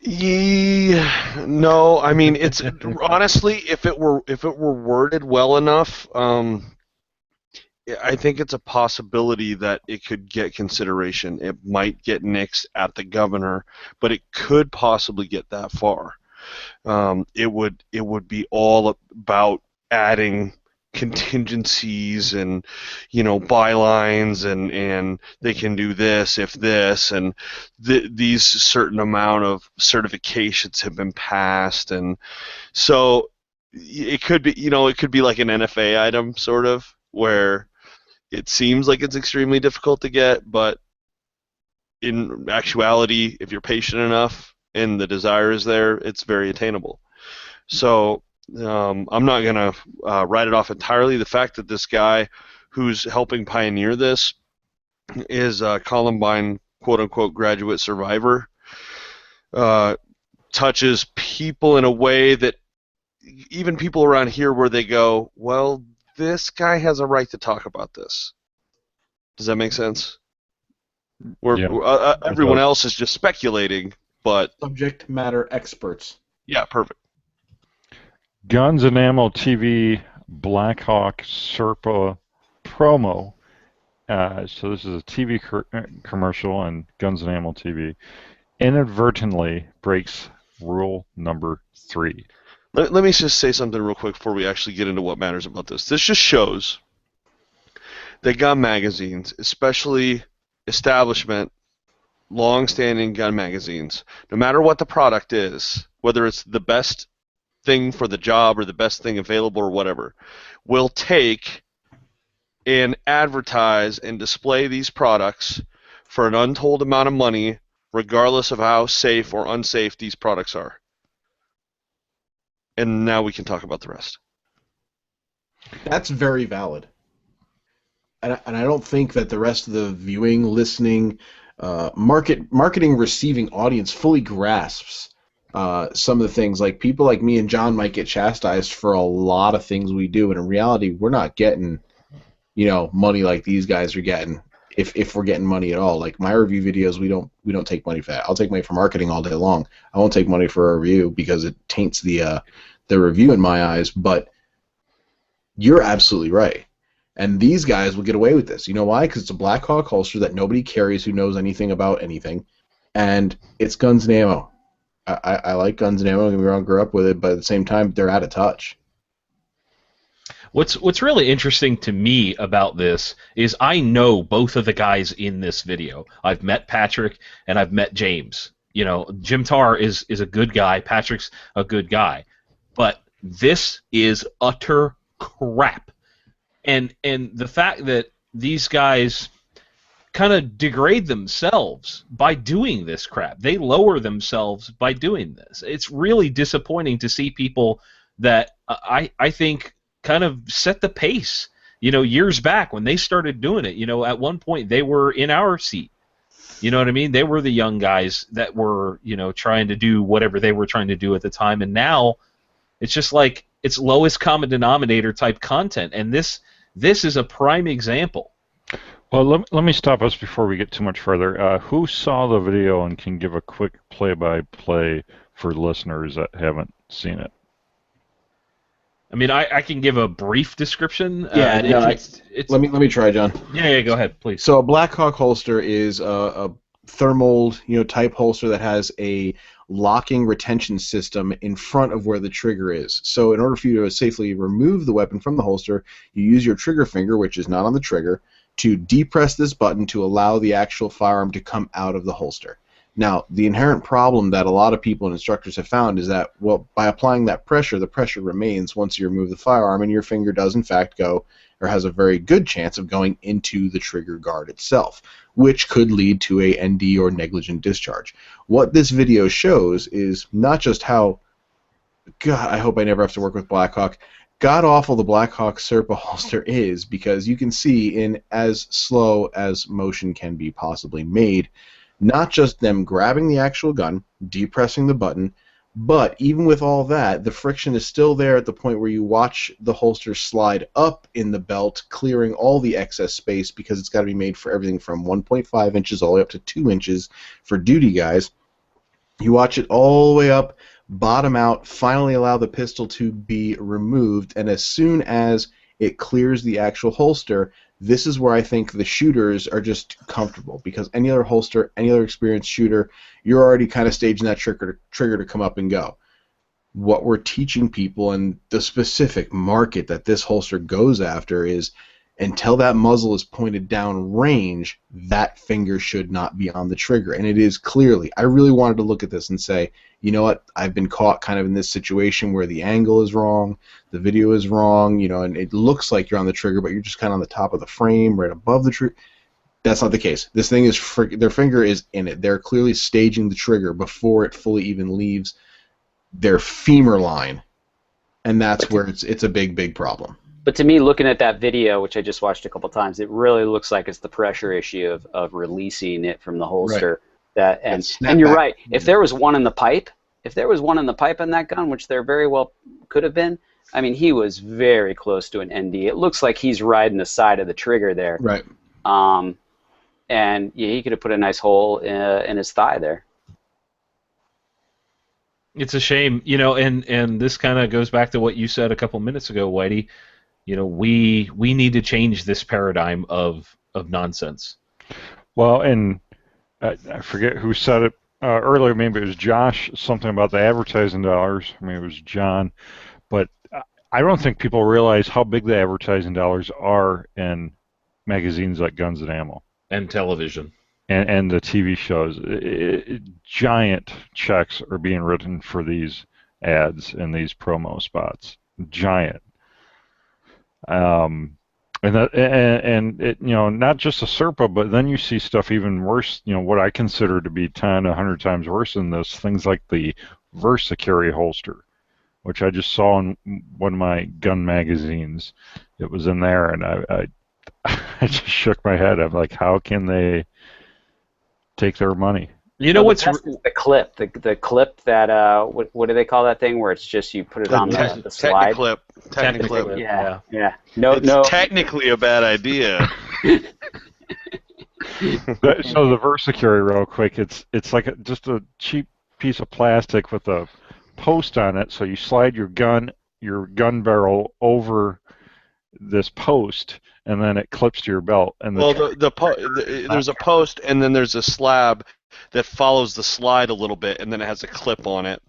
No, I mean, it's honestly, if it were worded well enough, I think it's a possibility that it could get consideration. It might get nixed at the governor, but it could possibly get that far. It would be all about adding contingencies and bylines and they can do this if this and these certain amount of certifications have been passed, and so it could be it could be like an NFA item sort of, where it seems like it's extremely difficult to get, but in actuality, if you're patient enough and the desire is there, it's very attainable. So I'm not going to write it off entirely. The fact that this guy who's helping pioneer this is a Columbine quote-unquote graduate survivor touches people in a way that even people around here where they go, well, this guy has a right to talk about this. Does that make sense? Everyone else is just speculating, but...
Subject matter experts.
Yeah, perfect.
Guns and Ammo TV Blackhawk Serpa promo. So this is a TV commercial on Guns and Ammo TV. Inadvertently breaks rule number 3.
Let me just say something real quick before we actually get into what matters about this. This just shows that gun magazines, especially establishment, long-standing gun magazines, no matter what the product is, whether it's the best thing for the job or the best thing available or whatever, will take and advertise and display these products for an untold amount of money, regardless of how safe or unsafe these products are. And now we can talk about the rest.
That's very valid. And I don't think that the rest of the viewing, listening, marketing, receiving audience fully grasps some of the things. Like, people like me and John might get chastised for a lot of things we do, and in reality, we're not getting, money like these guys are getting. If we're getting money at all. Like, my review videos, we don't take money for that. I'll take money for marketing all day long. I won't take money for a review because it taints the review in my eyes. But you're absolutely right. And these guys will get away with this. You know why? Because it's a Black Hawk holster that nobody carries who knows anything about anything, and it's Guns and Ammo. I like Guns and Ammo. Don't get me wrong, grew up with it, but at the same time, they're out of touch.
What's really interesting to me about this is I know both of the guys in this video. I've met Patrick and I've met James. Jim Tarr is a good guy. Patrick's a good guy. But this is utter crap. And the fact that these guys kind of degrade themselves by doing this crap. They lower themselves by doing this. It's really disappointing to see people that I think kind of set the pace. Years back when they started doing it, at one point they were in our seat. You know what I mean? They were the young guys that were, trying to do whatever they were trying to do at the time, and now it's just like it's lowest common denominator type content, and this is a prime example.
Well, let me stop us before we get too much further. Who saw the video and can give a quick play-by-play for listeners that haven't seen it?
I mean, I can give a brief description.
Yeah, it's let me try, John.
Yeah, go ahead, please.
So a Blackhawk holster is a thermal, type holster that has a locking retention system in front of where the trigger is. So in order for you to safely remove the weapon from the holster, you use your trigger finger, which is not on the trigger, to depress this button to allow the actual firearm to come out of the holster. Now, the inherent problem that a lot of people and instructors have found is that, well, by applying that pressure, the pressure remains once you remove the firearm, and your finger does in fact go, or has a very good chance of going into the trigger guard itself, which could lead to a ND or negligent discharge. What this video shows is not just how, God, I hope I never have to work with Blackhawk, god-awful the Blackhawk Serpa holster is, because you can see in as slow as motion can be possibly made, not just them grabbing the actual gun, depressing the button, but even with all that, the friction is still there at the point where you watch the holster slide up in the belt, clearing all the excess space, because it's got to be made for everything from 1.5 inches all the way up to 2 inches for duty guys. You watch it all the way up, bottom out, finally allow the pistol to be removed, and as soon as it clears the actual holster, this is where I think the shooters are just comfortable, because any other holster, any other experienced shooter, you're already kind of staging that trigger to come up and go. What we're teaching people and the specific market that this holster goes after is, until that muzzle is pointed down range, that finger should not be on the trigger. And it is clearly. I really wanted to look at this and say, you know what, I've been caught kind of in this situation where the angle is wrong, the video is wrong, and it looks like you're on the trigger, but you're just kind of on the top of the frame, right above the trigger. That's not the case. This thing is, their finger is in it. They're clearly staging the trigger before it fully even leaves their femur line. And that's where it's a big, big problem.
But to me, looking at that video, which I just watched a couple times, it really looks like it's the pressure issue of releasing it from the holster. Right. And you're right. If there was one in the pipe, in that gun, which there very well could have been, I mean, he was very close to an ND. It looks like he's riding the side of the trigger there.
Right.
And yeah, he could have put a nice hole in his thigh there.
It's a shame, and this kind of goes back to what you said a couple minutes ago, Whitey. We need to change this paradigm of nonsense.
Well, and I forget who said it earlier. Maybe it was Josh. Something about the advertising dollars. Maybe it was John. But I don't think people realize how big the advertising dollars are in magazines like Guns and Ammo
and television
and the TV shows. Giant checks are being written for these ads and these promo spots. Giant. And it, not just a Serpa, but then you see stuff even worse, what I consider to be 10, 100 times worse than this, things like the VersaCarry holster, which I just saw in one of my gun magazines. It was in there, and I just shook my head. I'm like, how can they take their money?
What's the clip? The clip that what do they call that thing where it's just you put it on the slide?
Techniclip.
Yeah.
It's technically a bad idea.
So the VersaCarry, real quick, it's like just a cheap piece of plastic with a post on it. So you slide your gun barrel over this post, and then it clips to your belt. And
there's a post, and then there's a slab that follows the slide a little bit, and then it has a clip on it,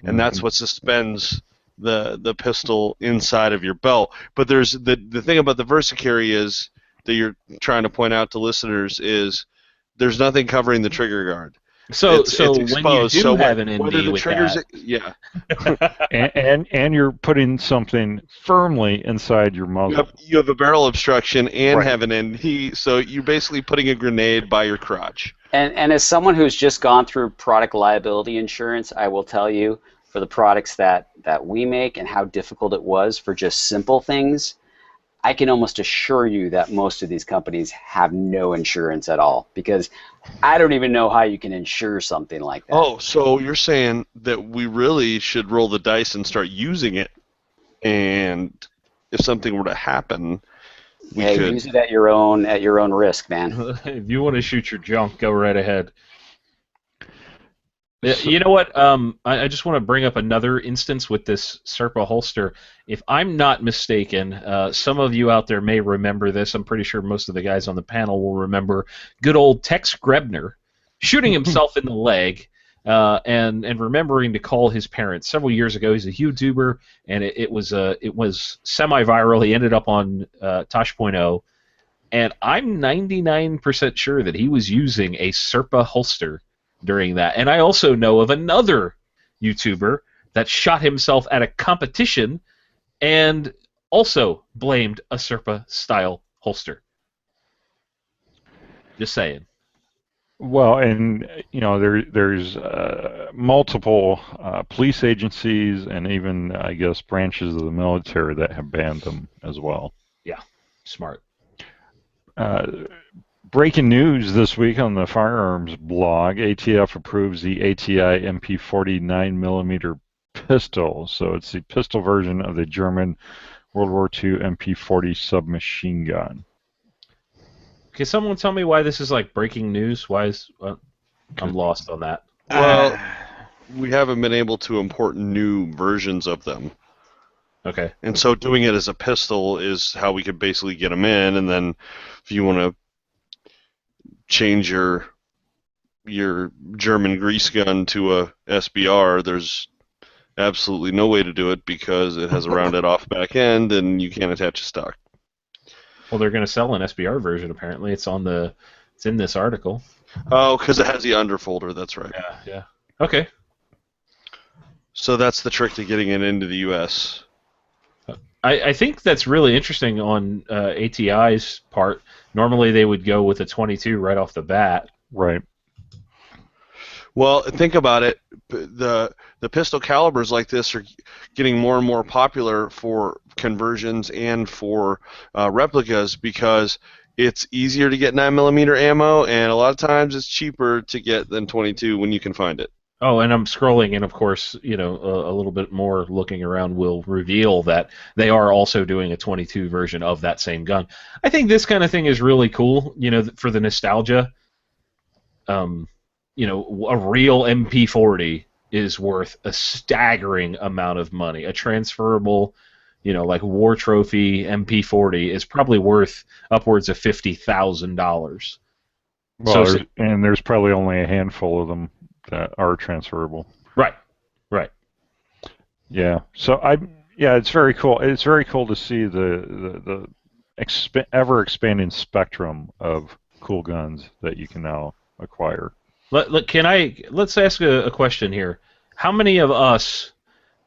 and that's what suspends the pistol inside of your belt. But there's the thing about the VersaCarry is that you're trying to point out to listeners is there's nothing covering the trigger guard.
So when you do have an ND with that,
yeah,
and you're putting something firmly inside your muzzle.
You have a barrel obstruction and have an ND, so you're basically putting a grenade by your crotch.
And as someone who's just gone through product liability insurance, I will tell you, for the products that we make and how difficult it was for just simple things, I can almost assure you that most of these companies have no insurance at all, because I don't even know how you can insure something like that.
Oh, so you're saying that we really should roll the dice and start using it and if something were to happen, we
Hey,
could
use it at your own risk, man.
If you want to shoot your junk, go right ahead. You know what? I just want to bring up another instance with this Serpa holster. If I'm not mistaken, some of you out there may remember this. I'm pretty sure most of the guys on the panel will remember good old Tex Grebner shooting himself in the leg and remembering to call his parents several years ago. He's a YouTuber, and it was semi-viral. He ended up on Tosh.0, and I'm 99% sure that he was using a Serpa holster during that. And I also know of another YouTuber that shot himself at a competition and also blamed a Serpa-style holster. Just saying.
Well, and there's multiple police agencies and even, I guess, branches of the military that have banned them as well.
Yeah, smart.
Breaking news this week on the Firearms blog, ATF approves the ATI MP40 9mm pistol. So it's the pistol version of the German World War II MP40 submachine gun.
Can someone tell me why this is like breaking news? Why is I'm lost on that.
Well, we haven't been able to import new versions of them.
Okay.
And so doing it as a pistol is how we could basically get them in, and then if you want to change your German grease gun to a SBR, there's absolutely no way to do it because it has a rounded off back end and you can't attach a stock.
Well, they're going to sell an SBR version apparently. It's in this article.
Oh, because it has the underfolder. That's right.
Yeah. Okay.
So that's the trick to getting it into the U.S.
I think that's really interesting on ATI's part. Normally they would go with a 22 right off the bat.
Right.
Well, think about it. The pistol calibers like this are getting more and more popular for conversions and for replicas because it's easier to get 9mm ammo, and a lot of times it's cheaper to get than 22 when you can find it.
Oh, and I'm scrolling, and of course, a little bit more looking around will reveal that they are also doing a 22 version of that same gun. I think this kind of thing is really cool, for the nostalgia. A real MP40 is worth a staggering amount of money. A transferable, like War Trophy MP40 is probably worth upwards of $50,000.
Well, there's probably only a handful of them that are transferable.
Right.
Yeah. So it's very cool. It's very cool to see the ever expanding spectrum of cool guns that you can now acquire.
Let's ask a question here. How many of us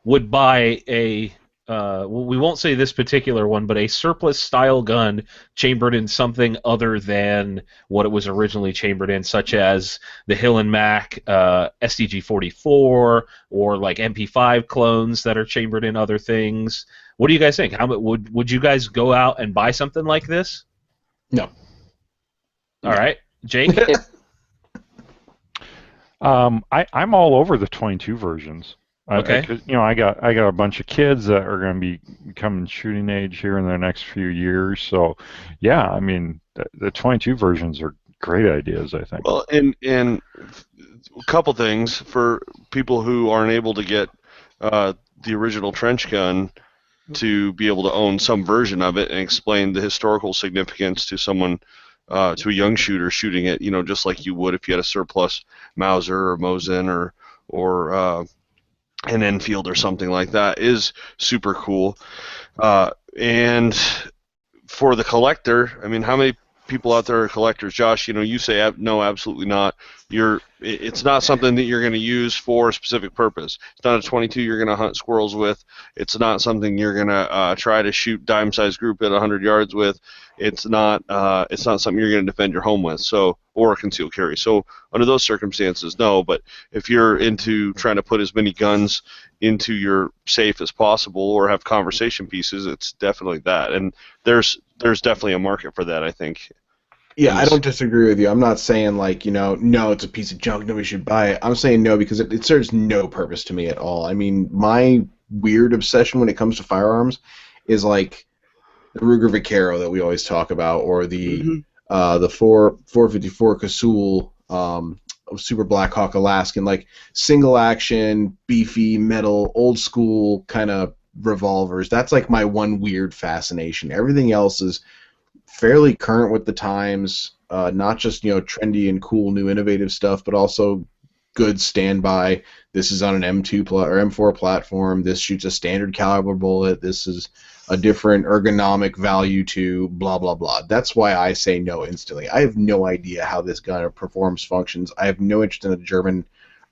would buy a we won't say this particular one, but a surplus style gun chambered in something other than what it was originally chambered in, such as the Hill and Mac STG-44 or like MP5 clones that are chambered in other things? What do you guys think? Would you guys go out and buy something like this?
No.
All right, Jake.
I'm all over the 22 versions.
Okay.
I got a bunch of kids that are going to be becoming shooting age here in the next few years. So, yeah, I mean, the 22 versions are great ideas, I think.
Well, and a couple things for people who aren't able to get the original trench gun to be able to own some version of it and explain the historical significance to someone. To a young shooter shooting it, just like you would if you had a surplus Mauser or Mosin or an Enfield or something like that is super cool. And for the collector, I mean, how many people out there are collectors? Josh, you say no, absolutely not. It's not something that you're going to use for a specific purpose. It's not a 22 you're going to hunt squirrels with. It's not something you're going to try to shoot dime-sized group at 100 yards with. It's not something you're going to defend your home with, or a concealed carry. So under those circumstances, no. But if you're into trying to put as many guns into your safe as possible or have conversation pieces, it's definitely that. And there's definitely a market for that, I think.
Yeah, I don't disagree with you. I'm not saying no, it's a piece of junk, nobody should buy it. I'm saying no because it serves no purpose to me at all. I mean, my weird obsession when it comes to firearms is like the Ruger Vaquero that we always talk about, or the 454 Casull Super Blackhawk Alaskan, like single action, beefy, metal, old school kind of revolvers. That's like my one weird fascination. Everything else is fairly current with the times, not just trendy and cool new innovative stuff, but also good standby. This is on an M2 or M4 platform. This shoots a standard caliber bullet. This is a different ergonomic value to blah blah blah. That's why I say no instantly. I have no idea how this gun performs, functions. I have no interest in a German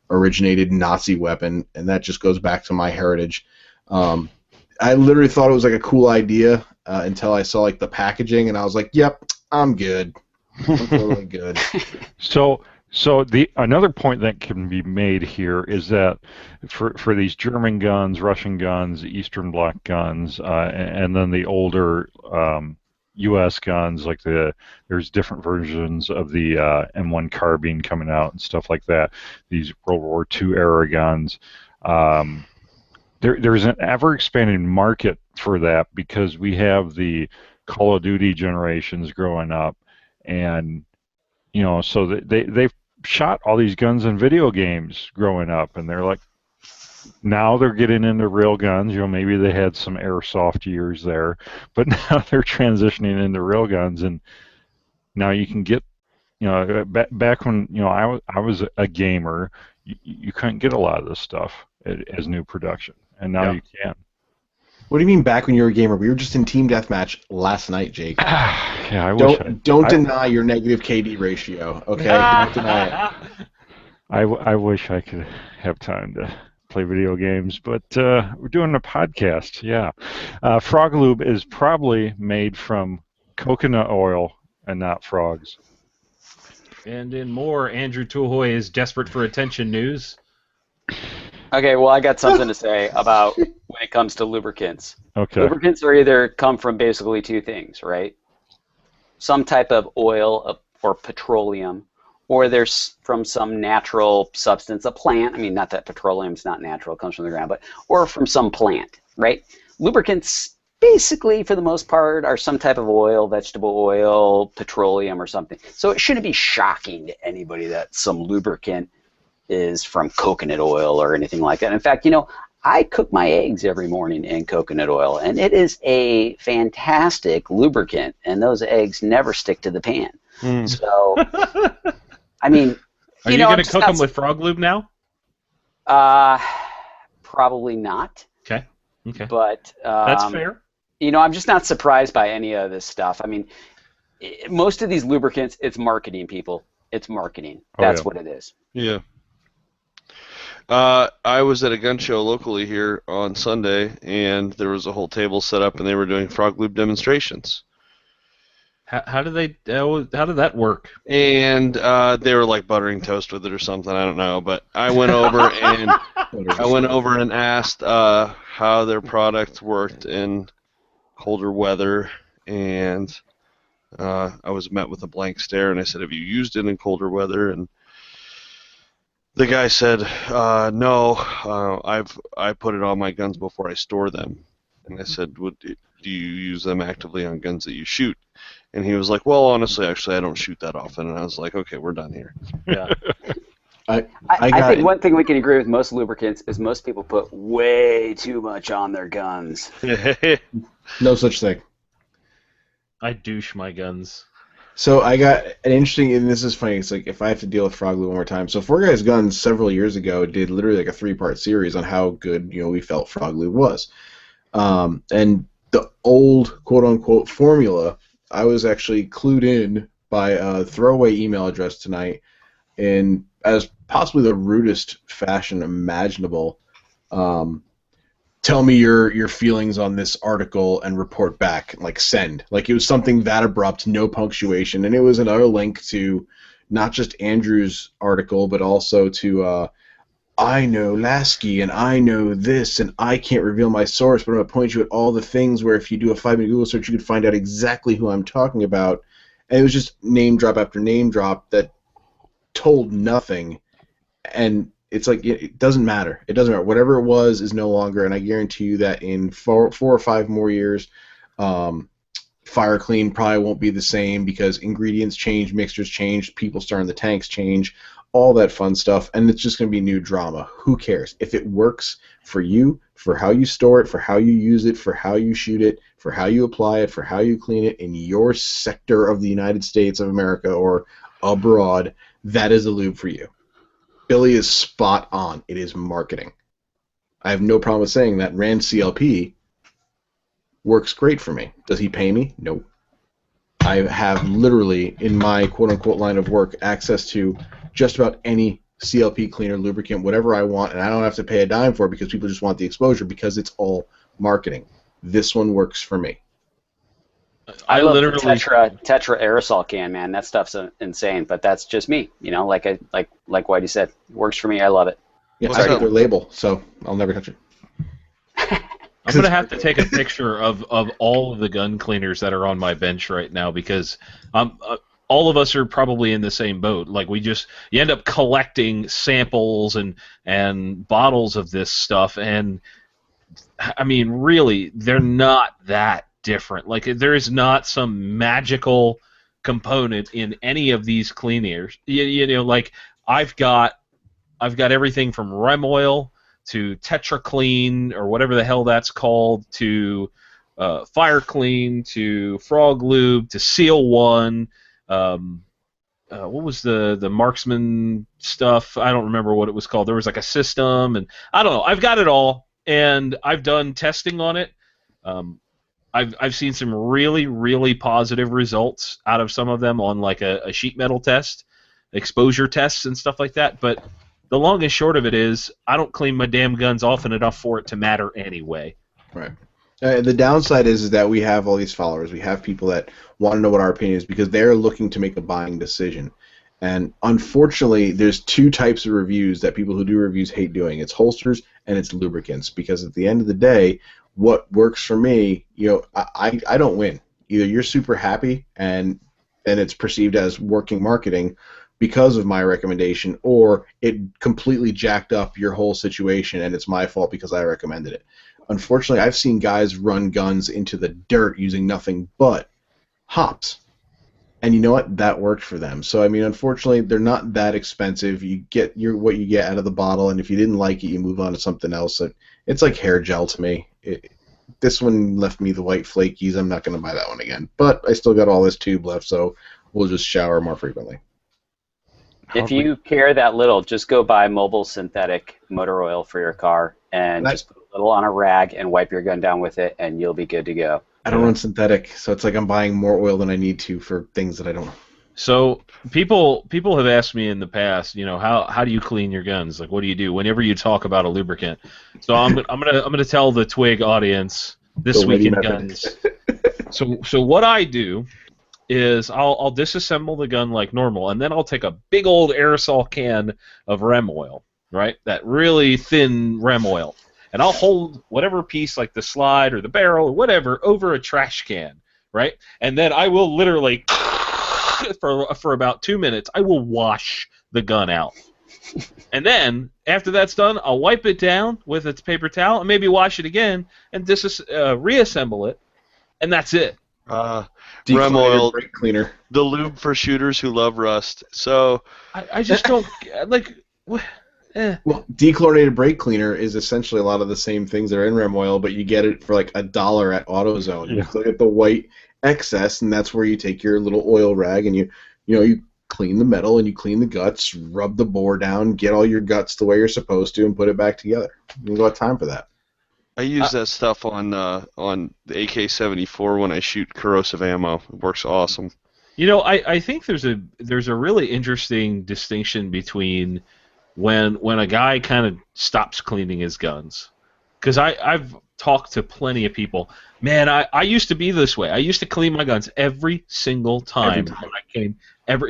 originated Nazi weapon, and that just goes back to my heritage. I literally thought it was like a cool idea until I saw like the packaging, and I was like, "Yep, I'm good. I'm totally good."
So the another point that can be made here is that for these German guns, Russian guns, Eastern Bloc guns, and then the older U.S. guns, like there's different versions of the M1 carbine coming out and stuff like that. These World War II era guns. There's an ever-expanding market for that because we have the Call of Duty generations growing up, and so they've shot all these guns in video games growing up, and they're like, now they're getting into real guns. Maybe they had some airsoft years there, but now they're transitioning into real guns, and now you can get, back when I was a gamer, you couldn't get a lot of this stuff as new production. And now you can.
What do you mean back when you were a gamer? We were just in Team Deathmatch last night, Jake.
Yeah,
Don't deny your negative KD ratio, okay? Don't deny it.
I wish I could have time to play video games, but we're doing a podcast, yeah. Frog Lube is probably made from coconut oil and not frogs.
And in more Andrew Tuhoy is desperate for attention news.
Okay, well, I got something to say about when it comes to lubricants.
Okay.
Lubricants are either come from basically two things, right? Some type of oil or petroleum, or there's from some natural substance, a plant. I mean, not that petroleum's not natural, it comes from the ground, or from some plant, right? Lubricants, basically, for the most part, are some type of oil, vegetable oil, petroleum, or something. So it shouldn't be shocking to anybody that some lubricant is from coconut oil or anything like that. In fact, I cook my eggs every morning in coconut oil, and it is a fantastic lubricant, and those eggs never stick to the pan. So, I mean,
are you going to cook them with frog lube now?
Probably not.
Okay.
But
that's fair.
I'm just not surprised by any of this stuff. I mean, most of these lubricants, it's marketing, people. It's marketing. That's what it is.
Yeah. I was at a gun show locally here on Sunday, and there was a whole table set up, and they were doing frog lube demonstrations.
How did that work?
And they were like buttering toast with it or something. I don't know, but I went over and asked how their product worked in colder weather, and I was met with a blank stare. And I said, "Have you used it in colder weather?" And the guy said, "No, I put it on my guns before I store them." And I said, "Do you use them actively on guns that you shoot?" And he was like, "Well, honestly, actually, I don't shoot that often." And I was like, "Okay, we're done here."
Yeah.
I think one thing we can agree with most lubricants is most people put way too much on their guns.
No such thing.
I douche my guns.
So I got an interesting, and this is funny, it's like if I have to deal with frog lube one more time. So Four Guys Guns several years ago did literally like a 3-part series on how good we felt frog lube was. And the old quote-unquote formula, I was actually clued in by a throwaway email address tonight in as possibly the rudest fashion imaginable. Tell me your feelings on this article and report back, like send. Like it was something that abrupt, no punctuation, and it was another link to not just Andrew's article, but also to I know Lasky, and I know this, and I can't reveal my source, but I'm going to point you at all the things where if you do a 5-minute Google search, you could find out exactly who I'm talking about. And it was just name drop after name drop that told nothing. And it's like it doesn't matter. It doesn't matter. Whatever it was is no longer, and I guarantee you that in 4 or 5 more years, Fire Clean probably won't be the same because ingredients change, mixtures change, people starting the tanks change, all that fun stuff, and it's just going to be new drama. Who cares? If it works for you, for how you store it, for how you use it, for how you shoot it, for how you apply it, for how you clean it in your sector of the United States of America or abroad, that is a lube for you. Billy is spot on. It is marketing. I have no problem with saying that. Rand CLP works great for me. Does he pay me? No. I have literally, in my quote-unquote line of work, access to just about any CLP cleaner, lubricant, whatever I want, and I don't have to pay a dime for it because people just want the exposure because it's all marketing. This one works for me.
I love the Tetra aerosol can, man. That stuff's insane, but that's just me. You know, like Whitey said, it works for me. I love it.
Yeah, I get their label, so I'll never touch it.
I'm going to have to take a picture of all of the gun cleaners that are on my bench right now because all of us are probably in the same boat. Like you end up collecting samples and bottles of this stuff, and I mean, really, they're not that different. Like there is not some magical component in any of these cleaners. You know, like I've got everything from Rem Oil to Tetra Clean or whatever the hell that's called to Fire Clean to Frog Lube to Seal One. What was the Marksman stuff? I don't remember what it was called. There was like a system, and I don't know. I've got it all, and I've done testing on it. I've seen some really, really positive results out of some of them on like a sheet metal test, exposure tests and stuff like that. But the long and short of it is I don't clean my damn guns often enough for it to matter anyway.
Right. The downside is that we have all these followers. We have people that want to know what our opinion is because they're looking to make a buying decision. And unfortunately, there's 2 types of reviews that people who do reviews hate doing. It's holsters and it's lubricants because at the end of the day, what works for me, you know, I don't win. Either you're super happy and it's perceived as working marketing because of my recommendation, or it completely jacked up your whole situation and it's my fault because I recommended it. Unfortunately, I've seen guys run guns into the dirt using nothing but hops. And you know what? That worked for them. So, I mean, unfortunately, they're not that expensive. You get what you get out of the bottle, and if you didn't like it, you move on to something else. It's like hair gel to me. This one left me the white flakies. I'm not going to buy that one again. But I still got all this tube left, so we'll just shower more frequently.
If you care that little, just go buy mobile synthetic motor oil for your car and just put a little on a rag and wipe your gun down with it, and you'll be good to go.
I don't run synthetic, so it's like I'm buying more oil than I need to for things that I don't.
So people have asked me in the past, you know, how do you clean your guns? Like, what do you do whenever you talk about a lubricant? So I'm gonna tell the Twig audience this week in guns. So what I do is I'll disassemble the gun like normal, and then I'll take a big old aerosol can of Rem oil, right? That really thin Rem oil. And I'll hold whatever piece, like the slide or the barrel or whatever, over a trash can, right? And then I will literally, for about 2 minutes, I will wash the gun out. And then, after that's done, I'll wipe it down with its paper towel and maybe wash it again and reassemble it, and that's it.
Rem oil,
brake cleaner.
The lube for shooters who love rust. So
I just don't, like...
Well, dechlorinated brake cleaner is essentially a lot of the same things that are in Rem oil, but you get it for like $1 at AutoZone. You look at the white excess, and that's where you take your little oil rag and you clean the metal and you clean the guts, rub the bore down, get all your guts the way you're supposed to, and put it back together. You got time for that.
I use that stuff on the AK-74 when I shoot corrosive ammo. It works awesome.
You know, I think there's a really interesting distinction between when a guy kind of stops cleaning his guns. Because I've talked to plenty of people. Man, I used to be this way. I used to clean my guns every single time when I came,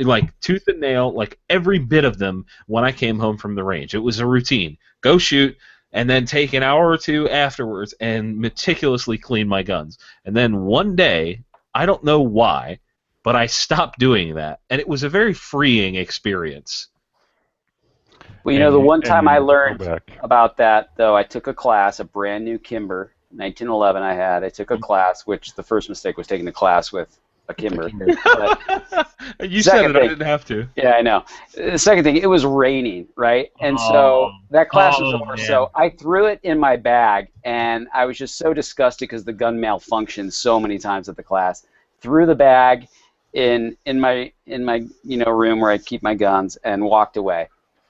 like tooth and nail, like every bit of them when I came home from the range. It was a routine. Go shoot, and then take an hour or two afterwards and meticulously clean my guns. And then one day, I don't know why, but I stopped doing that. And it was a very freeing experience.
Well, you know, the one time I
go
learned
back.
about that, though, I took a class, a brand new Kimber, 1911 I had. I took a class, which the first mistake was taking the class with a Kimber. But
You said
second
it, I
thing-
didn't have to.
yeah, I know. The second thing, it was raining, right? And
Oh.
so that class was
Oh,
over.
man.
So I threw it in my bag, and I was just so disgusted because the gun malfunctioned so many times at the class. Threw the bag in my room where I keep my guns and walked away.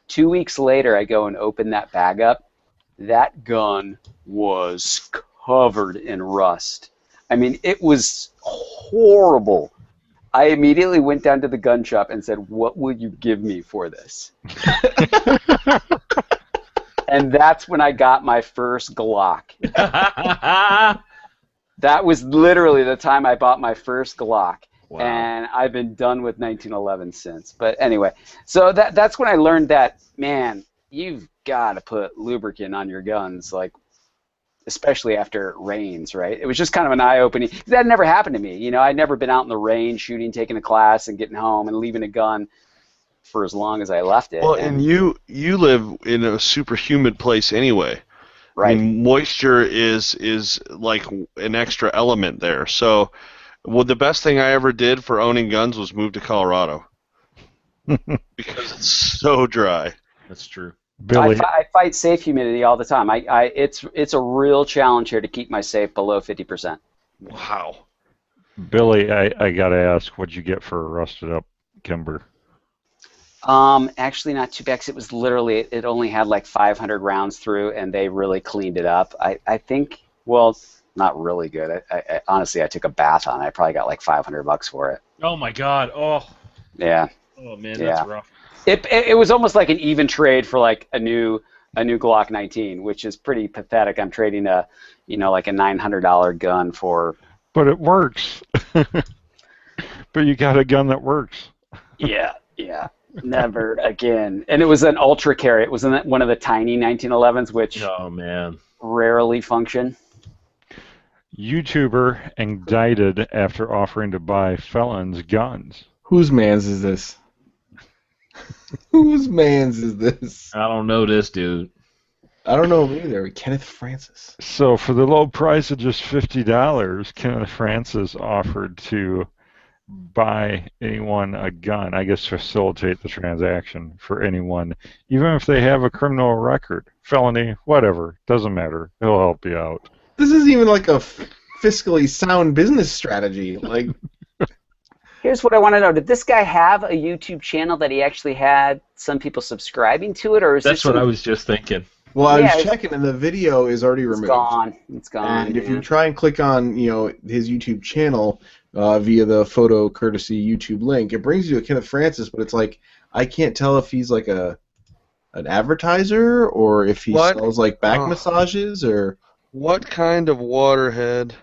2 weeks later, I go and open that bag up. That gun was covered in rust. I mean, it was horrible. I immediately went down to the gun shop and said, "What will you give me for this?" And that's when I got my first Glock. That was literally the time I bought my first Glock.
Wow.
And I've been done with 1911 since. But anyway, so that's when I learned that, man, you've got to put lubricant on your guns, like, especially after it rains, right? It was just kind of an eye-opening. That had never happened to me. You know, I'd never been out in the rain shooting, taking a class, and getting home and leaving a gun for as long as I left it.
Well, and you live in a super humid place anyway.
Right.
I mean, moisture is like an extra element there. So, well, the best thing I ever did for owning guns was move to Colorado because it's so dry.
That's true.
Billy,
I fight safe humidity all the time. It's a real challenge here to keep my safe below 50%.
Wow.
Billy, I gotta ask, what'd you get for a rusted up Kimber?
Actually, not too bad. 'Cause it was literally, it only had like 500 rounds through, and they really cleaned it up. I think, well, not really good. I honestly, I took a bath on it. I probably got like $500 for it.
Oh my God. Oh.
Yeah.
Oh man,
Yeah.
that's rough.
It was almost like an even trade for like a new Glock 19, which is pretty pathetic. I'm trading like a $900 gun for.
But it works. But you got a gun that works.
Yeah. Never again. And it was an ultra carry. It was one of the tiny 1911s, which
Oh man.
rarely function.
YouTuber indicted after offering to buy felons guns.
Whose man's is this? Whose man's is this?
I don't know this dude.
I don't know him either. Kenneth Francis.
So for the low price of just $50, Kenneth Francis offered to buy anyone a gun, I guess facilitate the transaction for anyone, even if they have a criminal record, felony, whatever, doesn't matter. He'll help you out.
This isn't even like a fiscally sound business strategy. Like,
Here's what I want to know. Did this guy have a YouTube channel that he actually had some people subscribing to it, or is
That's
this
what I was just thinking.
well, I
Yeah,
was
it's-
checking, and the video is already
It's
removed.
gone. It's gone.
And if
yeah.
you try and click on, his YouTube channel via the photo courtesy YouTube link, it brings you to Kenneth Francis, but it's like I can't tell if he's like an advertiser or if he
What?
sells like back
Oh.
massages or
What kind of waterhead?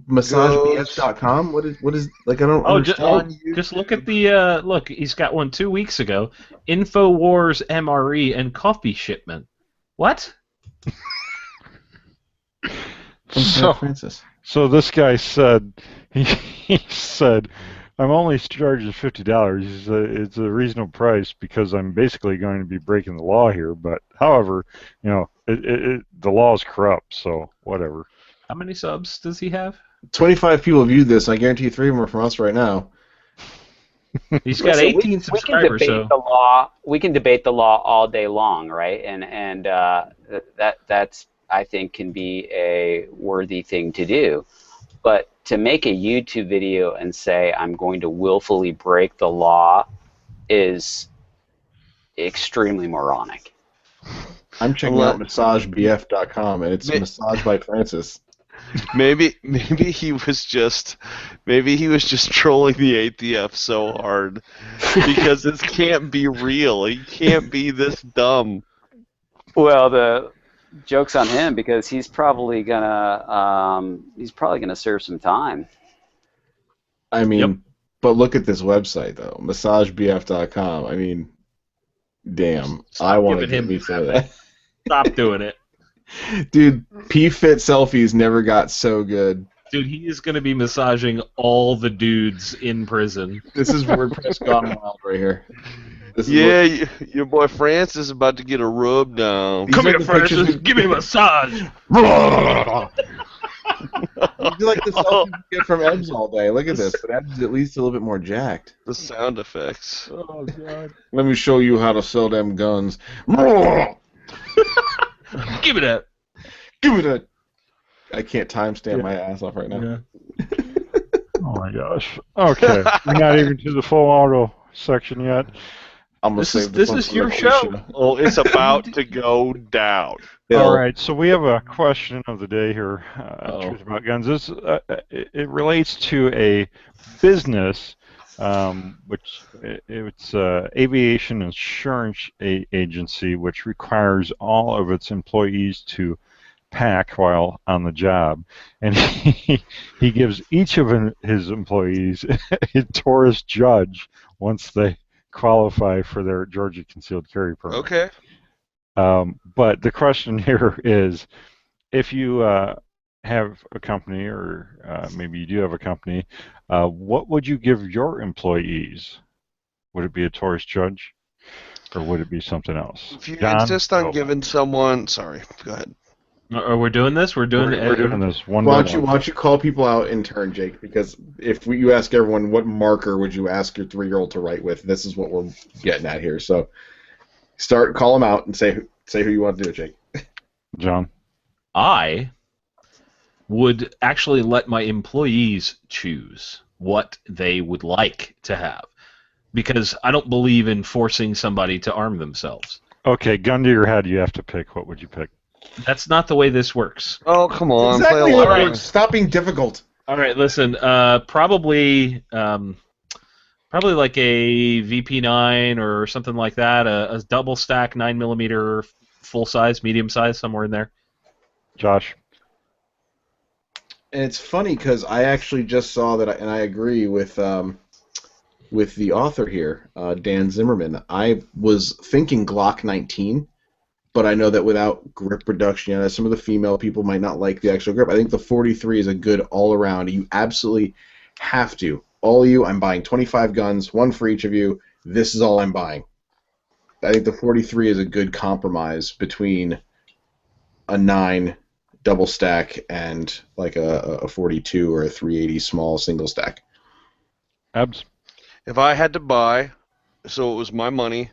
massagebs.com. What is like I don't understand.
Just look at the look. He's got one 2 weeks ago. Infowars MRE and coffee shipment. What?
From
So,
Kenneth Francis.
so this guy said, he said, I'm only charging $50. He said, it's a reasonable price because I'm basically going to be breaking the law here. But however, the law is corrupt, so whatever.
How many subs does he have?
25 people viewed this. I guarantee you 3 of them are from us right now.
He's got
Listen,
18 subscribers.
We can debate the law. We can debate the law all day long, right? And that's, I think, can be a worthy thing to do. But to make a YouTube video and say I'm going to willfully break the law is extremely moronic.
I'm checking out massagebf.com, and it's massage by Francis.
Maybe he was just trolling the ATF so hard because this can't be real. He can't be this dumb.
Well, the joke's on him because he's probably gonna serve some time.
I mean,
Yep.
but look at this website though, massagebf.com. I mean, damn, I want to
giving him
get me some of that.
Stop doing it.
Dude, P-Fit selfies never got so good.
Dude, he is going to be massaging all the dudes in prison.
This is WordPress gone wild right here.
Your boy Francis is about to get a rub down.
Come here, Francis. Give me a massage.
You do like the selfies you get from Ebbs all day. Look at this, but Ebbs is at least a little bit more jacked.
The sound effects.
Oh God.
Let me show you how to sell them guns.
Give me that.
Give me that. I can't timestamp my ass off right now.
Yeah.
Oh my gosh. Okay, we're not even to the full auto section yet.
I'm gonna save this
is
for
your
the
show.
Oh, it's about to go down.
All right, so we have a question of the day here. Truth about guns. This it relates to a business, which it's aviation insurance agency, which requires all of its employees to pack while on the job, and he gives each of his employees a Taurus judge once they qualify for their Georgia concealed carry permit.
Okay.
But the question here is, if you have a company, or maybe you do have a company, what would you give your employees? Would it be a Taurus judge, or would it be something else?
If you
John?
insist on giving someone, sorry, go ahead.
We're doing this. We're doing
this one.
Why don't you call people out in turn, Jake? Because if you ask everyone, what marker would you ask your 3-year-old to write with? This is what we're getting at here. So, call them out and say who you want to do it, Jake.
John.
I would actually let my employees choose what they would like to have, because I don't believe in forcing somebody to arm themselves.
Okay, gun to your head, you have to pick. What would you pick?
That's not the way this works.
Oh, come on.
Exactly.
Play along.
Stop being difficult.
All right, listen. Probably like a VP9 or something like that. A double stack 9mm, full size, medium size, somewhere in there. Josh.
And it's funny because I actually just saw that, and I agree with the author here, Dan Zimmerman. I was thinking Glock 19. But I know that without grip reduction, some of the female people might not like the extra grip. I think the 43 is a good all-around. You absolutely have to. All of you, I'm buying 25 guns, one for each of you. This is all I'm buying. I think the 43 is a good compromise between a 9 double stack and like a 42 or a 380 small single stack.
Abs?
If I had to buy, so it was my money,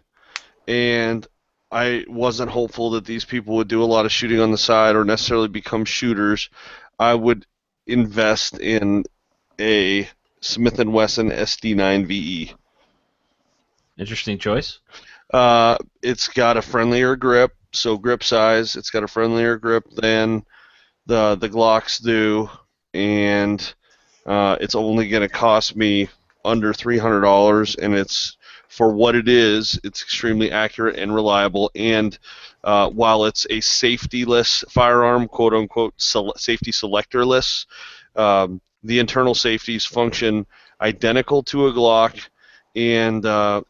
and I wasn't hopeful that these people would do a lot of shooting on the side or necessarily become shooters, I would invest in a Smith & Wesson SD9VE.
Interesting choice.
It's got a friendlier grip, so grip size. It's got a friendlier grip than the Glocks do, and it's only going to cost me under $300, and it's, for what it is, it's extremely accurate and reliable, and while it's a safety-less firearm, quote-unquote safety selector-less, the internal safeties function identical to a Glock, and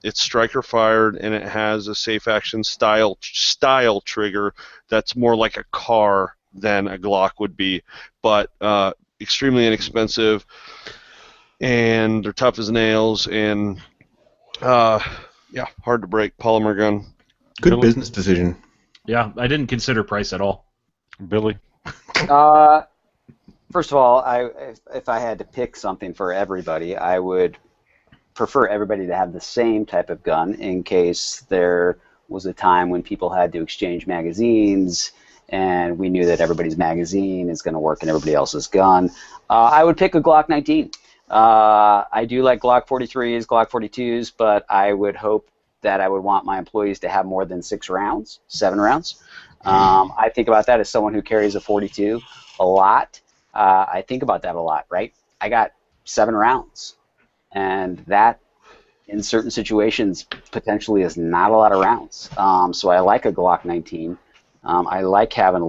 it's striker-fired, and it has a safe-action style trigger that's more like a car than a Glock would be, but extremely inexpensive, and they're tough as nails, and hard to break, polymer gun.
Good business decision.
Yeah, I didn't consider price at all.
Billy?
First of all, if I had to pick something for everybody, I would prefer everybody to have the same type of gun in case there was a time when people had to exchange magazines and we knew that everybody's magazine is going to work in everybody else's gun. I would pick a Glock 19. I do like Glock 43s, Glock 42s, but I would hope that I would want my employees to have more than 6 rounds, 7 rounds. I think about that as someone who carries a 42 a lot. I think about that a lot, right? I got 7 rounds, and that, in certain situations, potentially is not a lot of rounds. So I like a Glock 19. I like having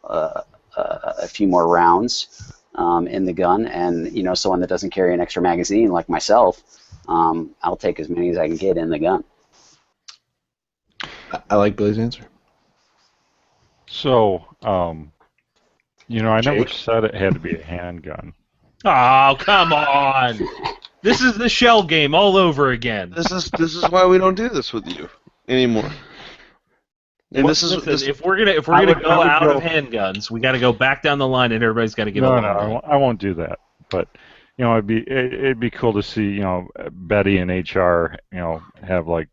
a few more rounds in the gun, and someone that doesn't carry an extra magazine like myself, I'll take as many as I can get in the gun.
I like Billy's answer.
So, I never said it had to be a handgun.
Oh, come on! This is the shell game all over again.
This is why we don't do this with you anymore. And
Listen, if we're gonna go out of handguns, we got to go back down the line, and everybody's got to get a long gun.
I won't do that. But it'd be cool to see Betty and HR have like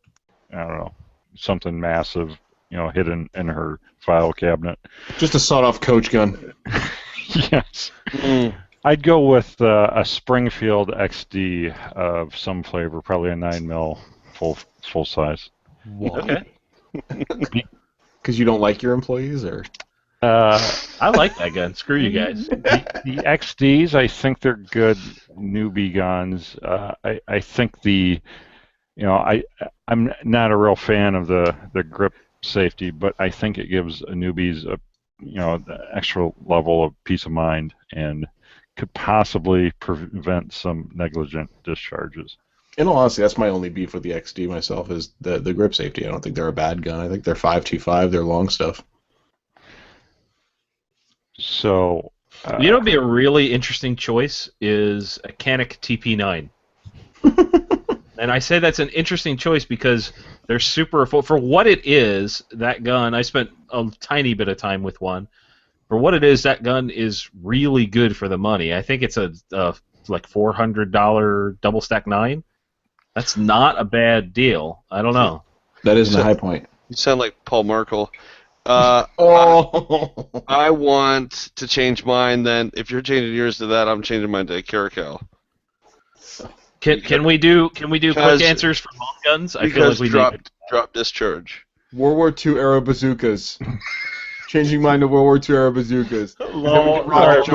I don't know something massive hidden in her file cabinet.
Just a sawed-off coach gun.
Yes. I'd go with a Springfield XD of some flavor, probably a 9mm full size.
Okay.
Because you don't like your employees, or?
I like that gun. Screw you guys.
The XDs, I think they're good newbie guns. I think I'm not a real fan of the grip safety, but I think it gives newbies the extra level of peace of mind and could possibly prevent some negligent discharges.
In all honesty, that's my only beef with the XD myself is the grip safety. I don't think they're a bad gun. I think they're 5.25. They're long stuff.
So,
you know, what'd be a really interesting choice is a Canik TP9. And I say that's an interesting choice because they're super for what it is. That gun, I spent a tiny bit of time with one. For what it is, that gun is really good for the money. I think it's a like $400 double stack 9. That's not a bad deal. I don't know.
That isn't a high point.
You sound like Paul Merkel. I want to change mine. Then, if you're changing yours to that, I'm changing mine to a Caracal.
Can we do quick answers for both guns? I feel like we
drop discharge.
World War II era bazookas. Changing mine to World War II era bazookas.
All right,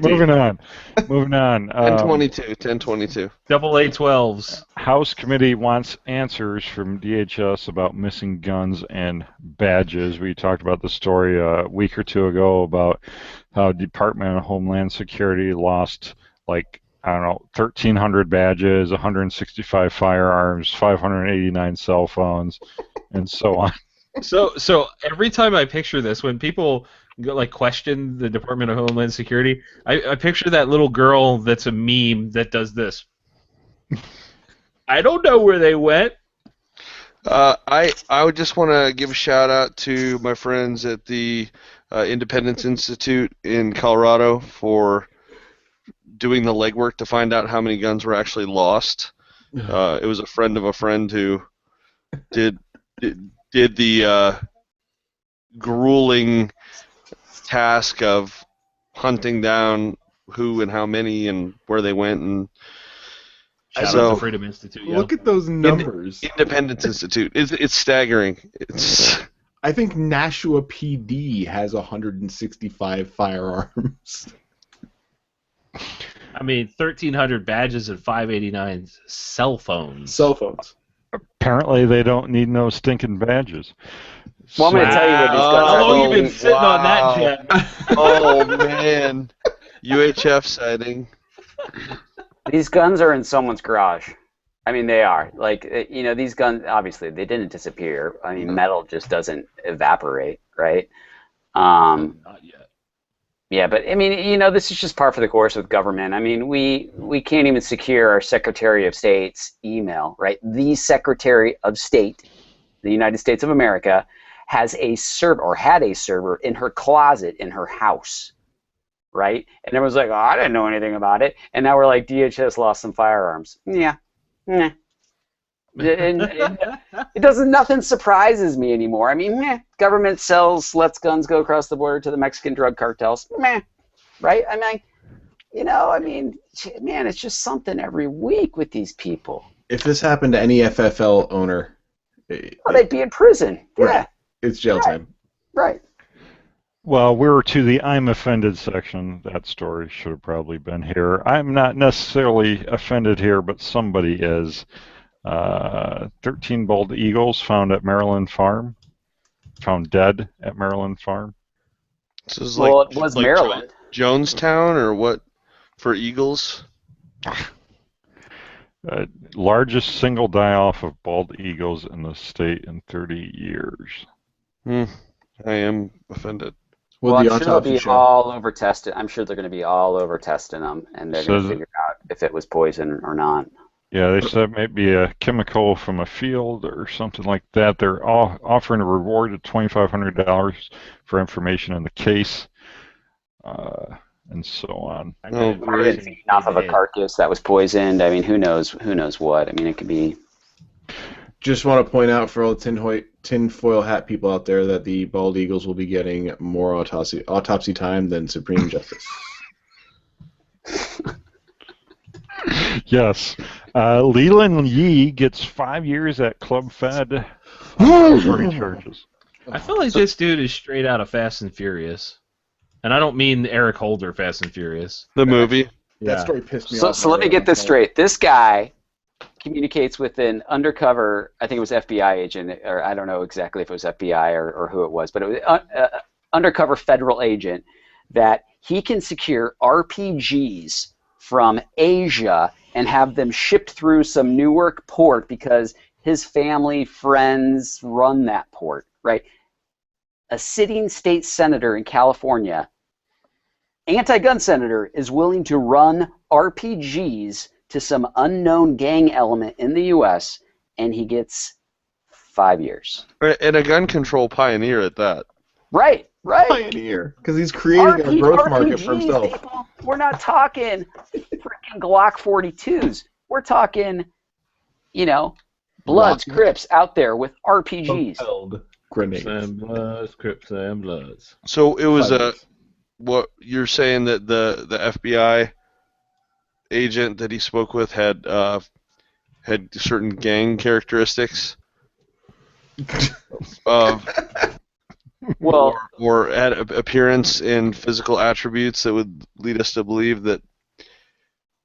moving on.
1022.
AA-12s.
House committee wants answers from DHS about missing guns and badges. We talked about the story a week or two ago about how Department of Homeland Security lost 1,300 badges, 165 firearms, 589 cell phones, and so on.
So every time I picture this, when people question the Department of Homeland Security, I picture that little girl that's a meme that does this. I don't know where they went.
I would just want to give a shout out to my friends at the Independence Institute in Colorado for doing the legwork to find out how many guns were actually lost. It was a friend of a friend who did the grueling task of hunting down who and how many and where they went. And
shout out to Freedom Institute. Yeah.
Look at those numbers.
Independence Institute. It's staggering.
I think Nashua PD has 165 firearms.
I mean, 1,300 badges and 589 cell phones.
Cell phones.
Apparently, they don't need no stinking badges.
Well, I'm going to tell you what these guns
How
are.
long you been sitting on that, Jen?
Oh, man. UHF sighting.
These guns are in someone's garage. I mean, they are. These guns, obviously, they didn't disappear. I mean, metal just doesn't evaporate, right?
Not yet.
Yeah, but I mean, this is just par for the course with government. I mean, we can't even secure our Secretary of State's email, right? The Secretary of State, the United States of America, has a server or had a server in her closet in her house, right? And everyone's like, oh, I didn't know anything about it. And now we're like, DHS lost some firearms. Yeah. Nah. Nothing surprises me anymore. I mean, government lets guns go across the border to the Mexican drug cartels. Meh, right? I mean, man, it's just something every week with these people.
If this happened to any FFL owner,
they'd be in prison. Yeah,
right. It's jail time.
Right.
Well, we're to the I'm offended section. That story should have probably been here. I'm not necessarily offended here, but somebody is. 13 bald eagles found at Maryland Farm. Found dead at Maryland Farm.
So it
was Maryland.
Jonestown or what for eagles?
Largest single die-off of bald eagles in the state in 30 years.
I am offended.
Well, I'm sure they'll be all over tested. I'm sure they're going to be all over testing them, and they're going to figure out if it was poison or not.
Yeah, they said maybe a chemical from a field or something like that. They're all offering a reward of $2,500 for information in the case, and so on.
Oh, great.
Off of a carcass that was poisoned. I mean, who knows what? I mean, it could be.
Just want to point out for all the tinfoil hat people out there that the bald eagles will be getting more autopsy time than Supreme Justice.
Yes. Leland Yee gets 5 years at Club Fed on charges.
I feel like this dude is straight out of Fast and Furious. And I don't mean Eric Holder Fast and Furious.
The movie.
That story pissed me off.
So let me get this straight. This guy communicates with an undercover, I think it was FBI agent, or I don't know exactly if it was FBI or who it was, but it was undercover federal agent, that he can secure RPGs from Asia and have them shipped through some Newark port because his family, friends run that port, right? A sitting state senator in California, anti-gun senator, is willing to run RPGs to some unknown gang element in the U.S., and he gets 5 years.
And a gun control pioneer at that.
Right.
Pioneer, because he's creating a growth market for himself.
People, we're not talking freaking Glock 42s. We're talking, Bloods, Crips out there with RPGs.
Grenades.
And Bloods, Crips and Bloods.
So it was what you're saying that the FBI agent that he spoke with had certain gang characteristics of or had appearance and physical attributes that would lead us to believe that.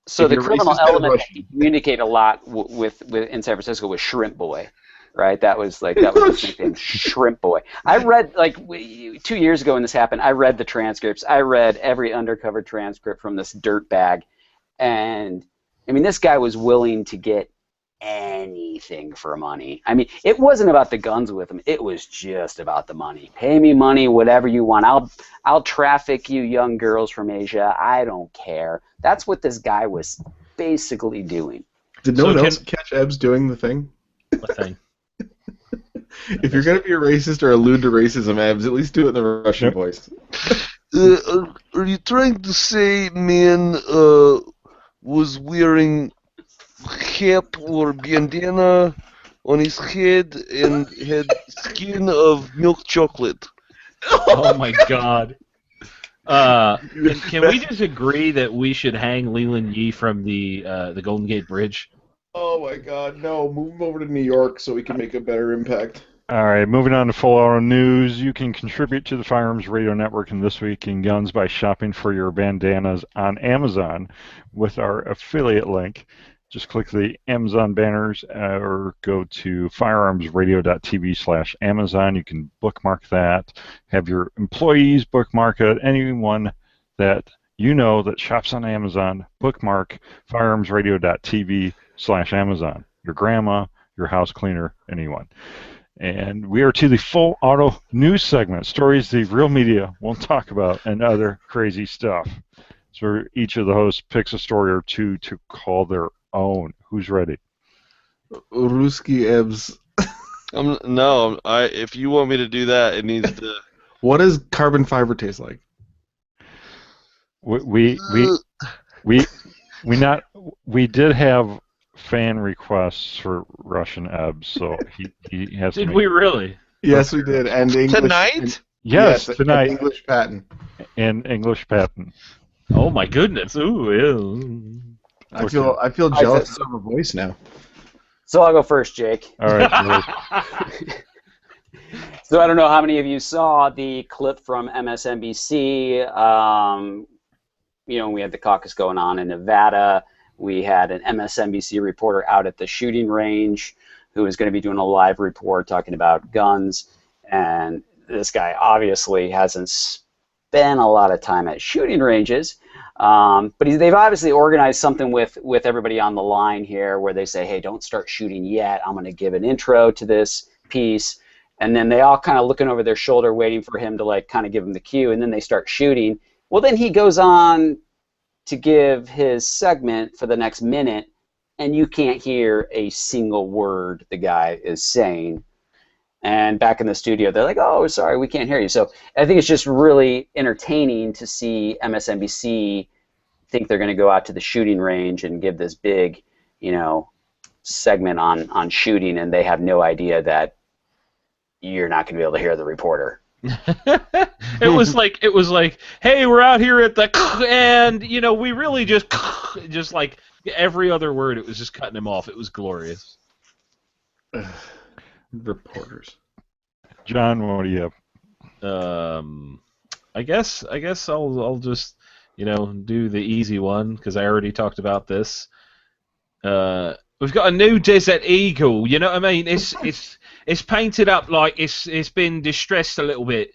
So the criminal element that he communicated a lot with in San Francisco was Shrimp Boy, right? That was his nickname, Shrimp Boy. I read 2 years ago when this happened. I read the transcripts. I read every undercover transcript from this dirtbag, and I mean, this guy was willing to get anything for money. I mean, it wasn't about the guns with him. It was just about the money. Pay me money, whatever you want. I'll traffic you young girls from Asia. I don't care. That's what this guy was basically doing.
Did no one else catch Ebbs doing the thing?
What thing?
If you're going to be a racist or allude to racism, Ebbs, at least do it in the Russian voice.
Are you trying to say man was wearing cap or bandana on his head and had skin of milk chocolate?
Oh my God. Can we just agree that we should hang Leland Yee from the Golden Gate Bridge?
Oh my God, no! Move him over to New York so we can make a better impact.
All right, moving on to full auto news. You can contribute to the Firearms Radio Network and This Week in Guns by shopping for your bandanas on Amazon with our affiliate link. Just click the Amazon banners or go to firearmsradio.tv/Amazon. You can bookmark that. Have your employees bookmark it. Anyone that you know that shops on Amazon, bookmark firearmsradio.tv/Amazon. Your grandma, your house cleaner, anyone. And we are to the full auto news segment, stories the real media won't talk about and other crazy stuff. So each of the hosts picks a story or two to call their own. Who's ready?
Ruski Ebbs.
If you want me to do that, it needs to.
What does carbon fiber taste like?
We did have fan requests for Russian Ebbs, so he has.
Did we really?
Yes, we did. And English
tonight?
Yes, tonight.
English patent.
And English patent.
Oh my goodness! Ooh.
I feel jealous of her voice now.
So I'll go first, Jake.
All right.
So I don't know how many of you saw the clip from MSNBC. We had the caucus going on in Nevada. We had an MSNBC reporter out at the shooting range who was going to be doing a live report talking about guns. And this guy obviously hasn't spent a lot of time at shooting ranges. But they've obviously organized something with everybody on the line here where they say, hey, don't start shooting yet. I'm going to give an intro to this piece. And then they all kind of looking over their shoulder waiting for him to kind of give them the cue. And then they start shooting. Well, then he goes on to give his segment for the next minute, and you can't hear a single word the guy is saying. And back in the studio, they're like, "Oh, sorry, we can't hear you." So I think it's just really entertaining to see MSNBC think they're going to go out to the shooting range and give this big, segment on shooting, and they have no idea that you're not going to be able to hear the reporter.
It was like, hey, we're out here at the and we really just like every other word. It was just cutting him off. It was glorious.
Reporters.
John, what do you have?
I guess I'll just do the easy one because I already talked about this. We've got a new Desert Eagle. You know what I mean? It's painted up like it's been distressed a little bit.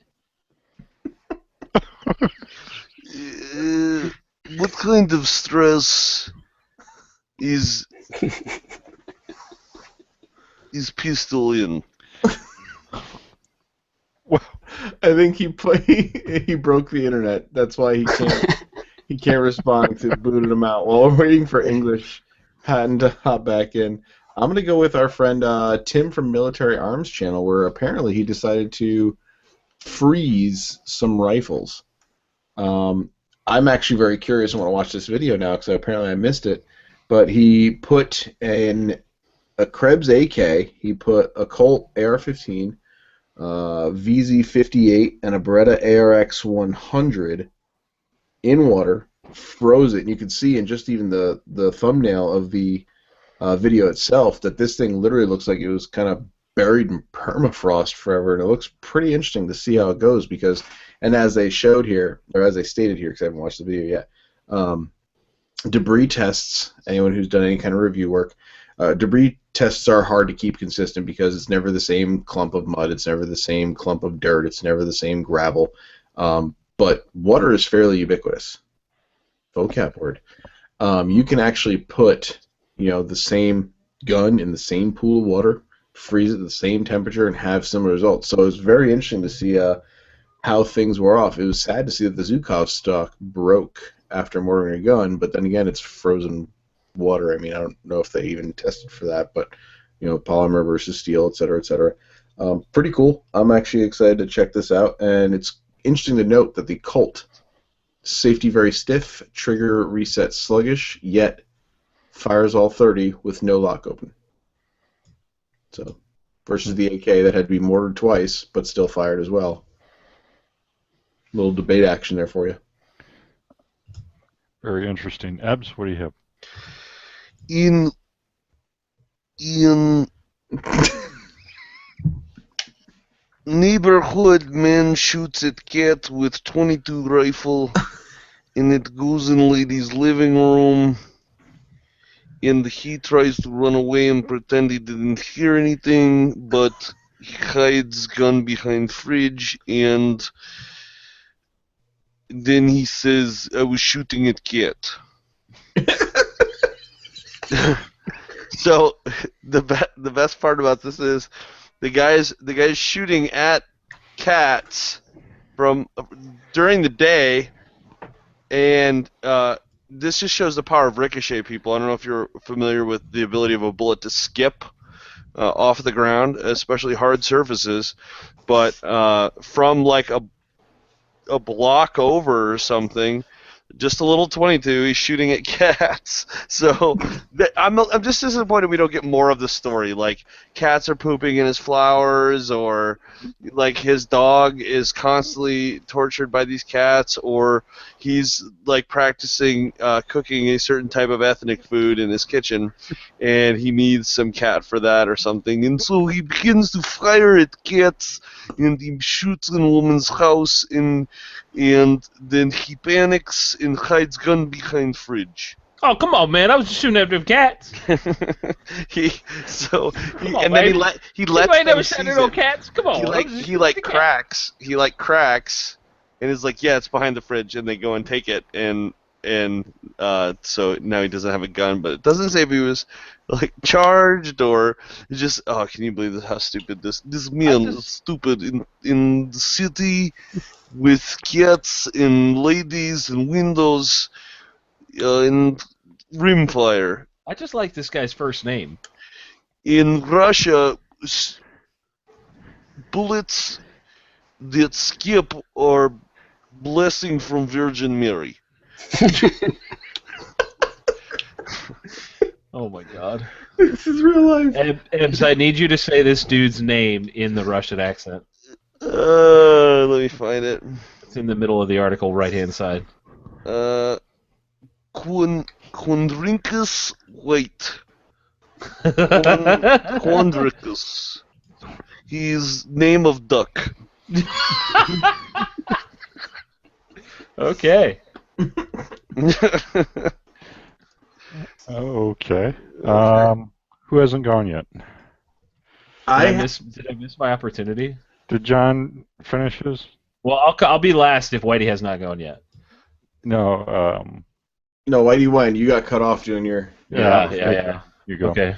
What kind of stress is pistol in?
Well, I think he broke the internet. That's why he can't respond to booted him out. While we're waiting for English Patton to hop back in, I'm gonna go with our friend Tim from Military Arms Channel, where apparently he decided to freeze some rifles. I'm actually very curious and want to watch this video now because apparently I missed it. But he put a Krebs AK, he put a Colt AR-15, VZ-58, and a Beretta ARX-100 in water, froze it, and you can see in just even the thumbnail of the video itself that this thing literally looks like it was kind of buried in permafrost forever, and it looks pretty interesting to see how it goes because, and as they showed here, or as they stated here, because I haven't watched the video yet, debris tests, anyone who's done any kind of review work, debris tests are hard to keep consistent because it's never the same clump of mud, it's never the same clump of dirt, it's never the same gravel, but water is fairly ubiquitous. Vocab word. You can actually put, the same gun in the same pool of water, freeze it at the same temperature, and have similar results. So it was very interesting to see how things were off. It was sad to see that the Zukov stock broke after mortaring a gun, but then again, it's frozen water. I mean, I don't know if they even tested for that, but polymer versus steel, et cetera, et cetera. Pretty cool. I'm actually excited to check this out, and it's interesting to note that the Colt, safety very stiff, trigger reset sluggish, yet fires all 30 with no lock open. So, versus the AK that had to be mortared twice, but still fired as well. Little debate action there for you.
Very interesting. Ebbs, what do you have?
In neighborhood, man shoots at cat with 22 rifle, and it goes in lady's living room, and he tries to run away and pretend he didn't hear anything, but he hides gun behind fridge, and then he says, "I was shooting at cat." So the best part about this is the guy's shooting at cats from during the day, and this just shows the power of ricochet, people. I don't know if you're familiar with the ability of a bullet to skip off the ground, especially hard surfaces, but from like a block over or something, just a little 22, he's shooting at cats. So I'm just disappointed we don't get more of the story. Like cats are pooping in his flowers, or like his dog is constantly tortured by these cats, or he's like practicing cooking a certain type of ethnic food in his kitchen, and he needs some cat for that or something. And so he begins to fire at cats, and he shoots in a woman's house, and then he panics and hides gun behind fridge.
Oh, come on, man! I was just shooting at them cats.
He
on,
then he lets
you ain't never
them
shot
seize
at no
it.
cats. Come on.
He cracks and is like, yeah, it's behind the fridge, and they go and take it, and so now he doesn't have a gun, but it doesn't say if he was like charged or just. Oh, can you believe this? How stupid this man is stupid in the city with cats and ladies and windows. in rimfire.
I just like this guy's first name.
In Russia, bullets that skip are blessing from Virgin Mary.
Oh my God.
This is real life.
Ebbs, I need you to say this dude's name in the Russian accent.
Let me find it.
It's in the middle of the article, right-hand side.
Quandrinkus, wait. Quandricus. He's name of duck.
Okay.
Okay. Who hasn't gone yet?
Did I miss my opportunity?
Did John finish his?
Well, I'll be last if Whitey has not gone yet.
No.
No, Whitey went. You got cut off doing your.
Yeah.
You go.
Okay.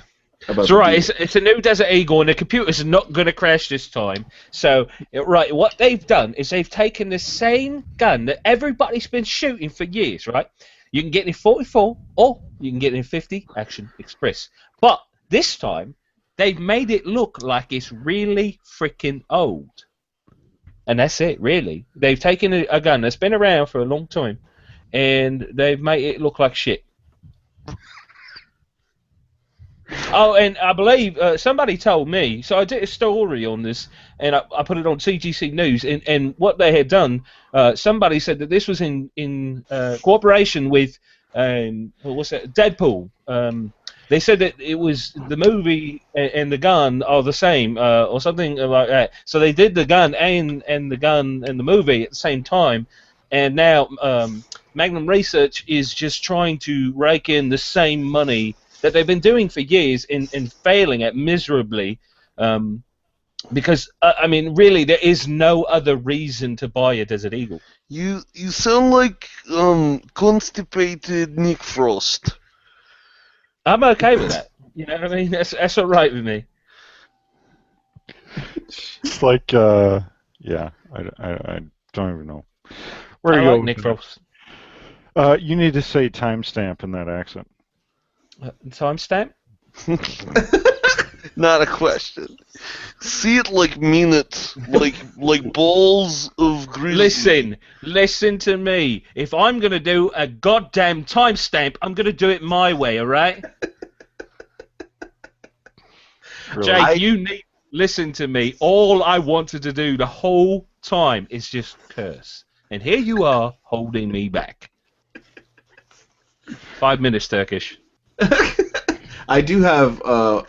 So right, it's a new Desert Eagle, and the computer's not going to crash this time. So right, what they've done is they've taken the same gun that everybody's been shooting for years. Right, you can get it in 44 or you can get it in 50 Action Express, but this time they've made it look like it's really freaking old. And that's it, really. They've taken a gun that's been around for a long time, and they've made it look like shit. Oh, and I believe somebody told me, so I did a story on this, and I put it on CGC News, and what they had done, somebody said that this was in cooperation with, what's that, Deadpool. They said that it was the movie and the gun are the same, or something like that. So they did the gun and the movie at the same time, and now Magnum Research is just trying to rake in the same money that they've been doing for years and failing at miserably, because I mean, really, there is no other reason to buy a Desert Eagle.
You sound like constipated Nick Frost.
I'm okay with that. You know what I mean? That's all right with me.
It's like, I don't even know. Where do you
like
go?
Nick Frost.
You need to say timestamp in that accent.
Timestamp?
Not a question. See it like minutes, like balls of grizzly.
Listen to me. If I'm gonna do a goddamn timestamp, I'm gonna do it my way, all right?
Really?
Jake, you need listen to me. All I wanted to do the whole time is just curse, and here you are holding me back. 5 minutes, Turkish.
I do have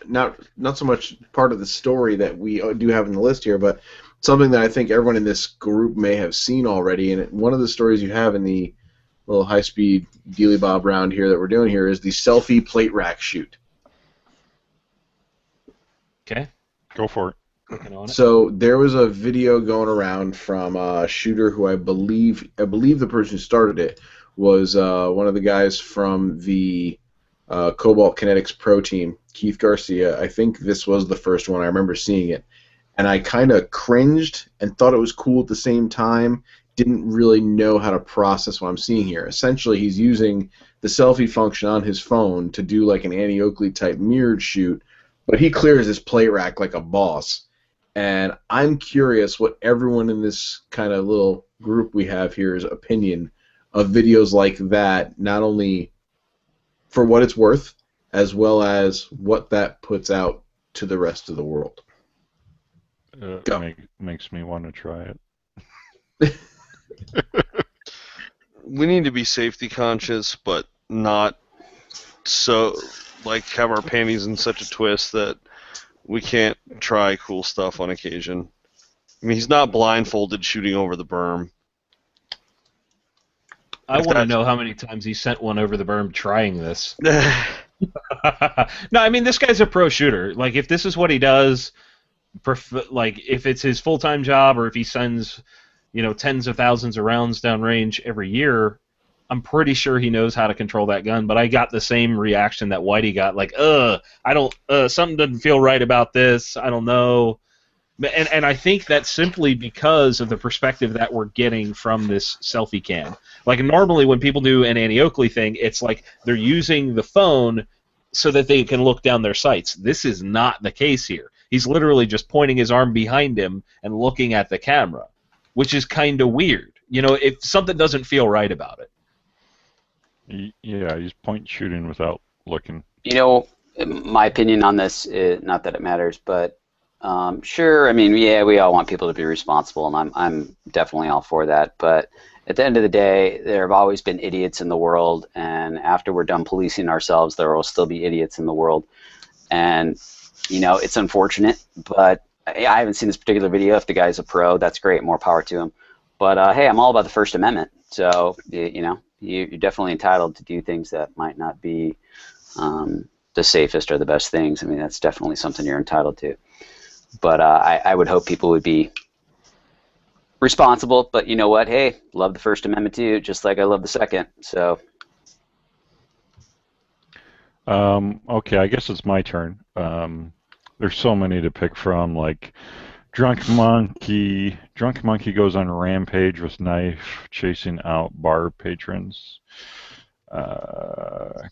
not so much part of the story that we do have in the list here, but something that I think everyone in this group may have seen already. And one of the stories you have in the little high-speed dealy bob round here that we're doing here is the selfie plate rack shoot.
Okay.
Go for it.
So there was a video going around from a shooter who I believe the person who started it was one of the guys from the Cobalt Kinetics Pro team, Keith Garcia. I think this was the first one. I remember seeing it, and I kind of cringed and thought it was cool at the same time. Didn't really know how to process what I'm seeing here. Essentially, he's using the selfie function on his phone to do like an Annie Oakley type mirrored shoot, but he clears his plate rack like a boss. And I'm curious what everyone in this kind of little group we have here's opinion of videos like that, not only for what it's worth, as well as what that puts out to the rest of the world.
Makes me want to try it.
We need to be safety conscious, but not so like have our panties in such a twist that we can't try cool stuff on occasion. I mean, he's not blindfolded shooting over the berm.
I want to know how many times he sent one over the berm trying this. No, I mean, this guy's a pro shooter. Like, if this is what he does, like, if it's his full-time job or if he sends, tens of thousands of rounds downrange every year, I'm pretty sure he knows how to control that gun. But I got the same reaction that Whitey got, like, something doesn't feel right about this. I don't know. And I think that's simply because of the perspective that we're getting from this selfie cam. Like normally when people do an Annie Oakley thing, it's like they're using the phone so that they can look down their sights. This is not the case here. He's literally just pointing his arm behind him and looking at the camera, which is kind of weird. You know, if something doesn't feel right about
it. Yeah, he's point shooting without looking.
You know, my opinion on this is, not that it matters, but sure, I mean, yeah, we all want people to be responsible, and I'm definitely all for that. But at the end of the day, there have always been idiots in the world, and after we're done policing ourselves, there will still be idiots in the world. And, you know, it's unfortunate, but I haven't seen this particular video. If the guy's a pro, that's great, more power to him. But, hey, I'm all about the First Amendment, so, you know, you're definitely entitled to do things that might not be the safest or the best things. I mean, that's definitely something you're entitled to. But I would hope people would be responsible. But you know what? Hey, love the First Amendment too, just like I love the Second. So.
Okay, I guess it's my turn. There's so many to pick from, like Drunk Monkey goes on rampage with knife, chasing out bar patrons.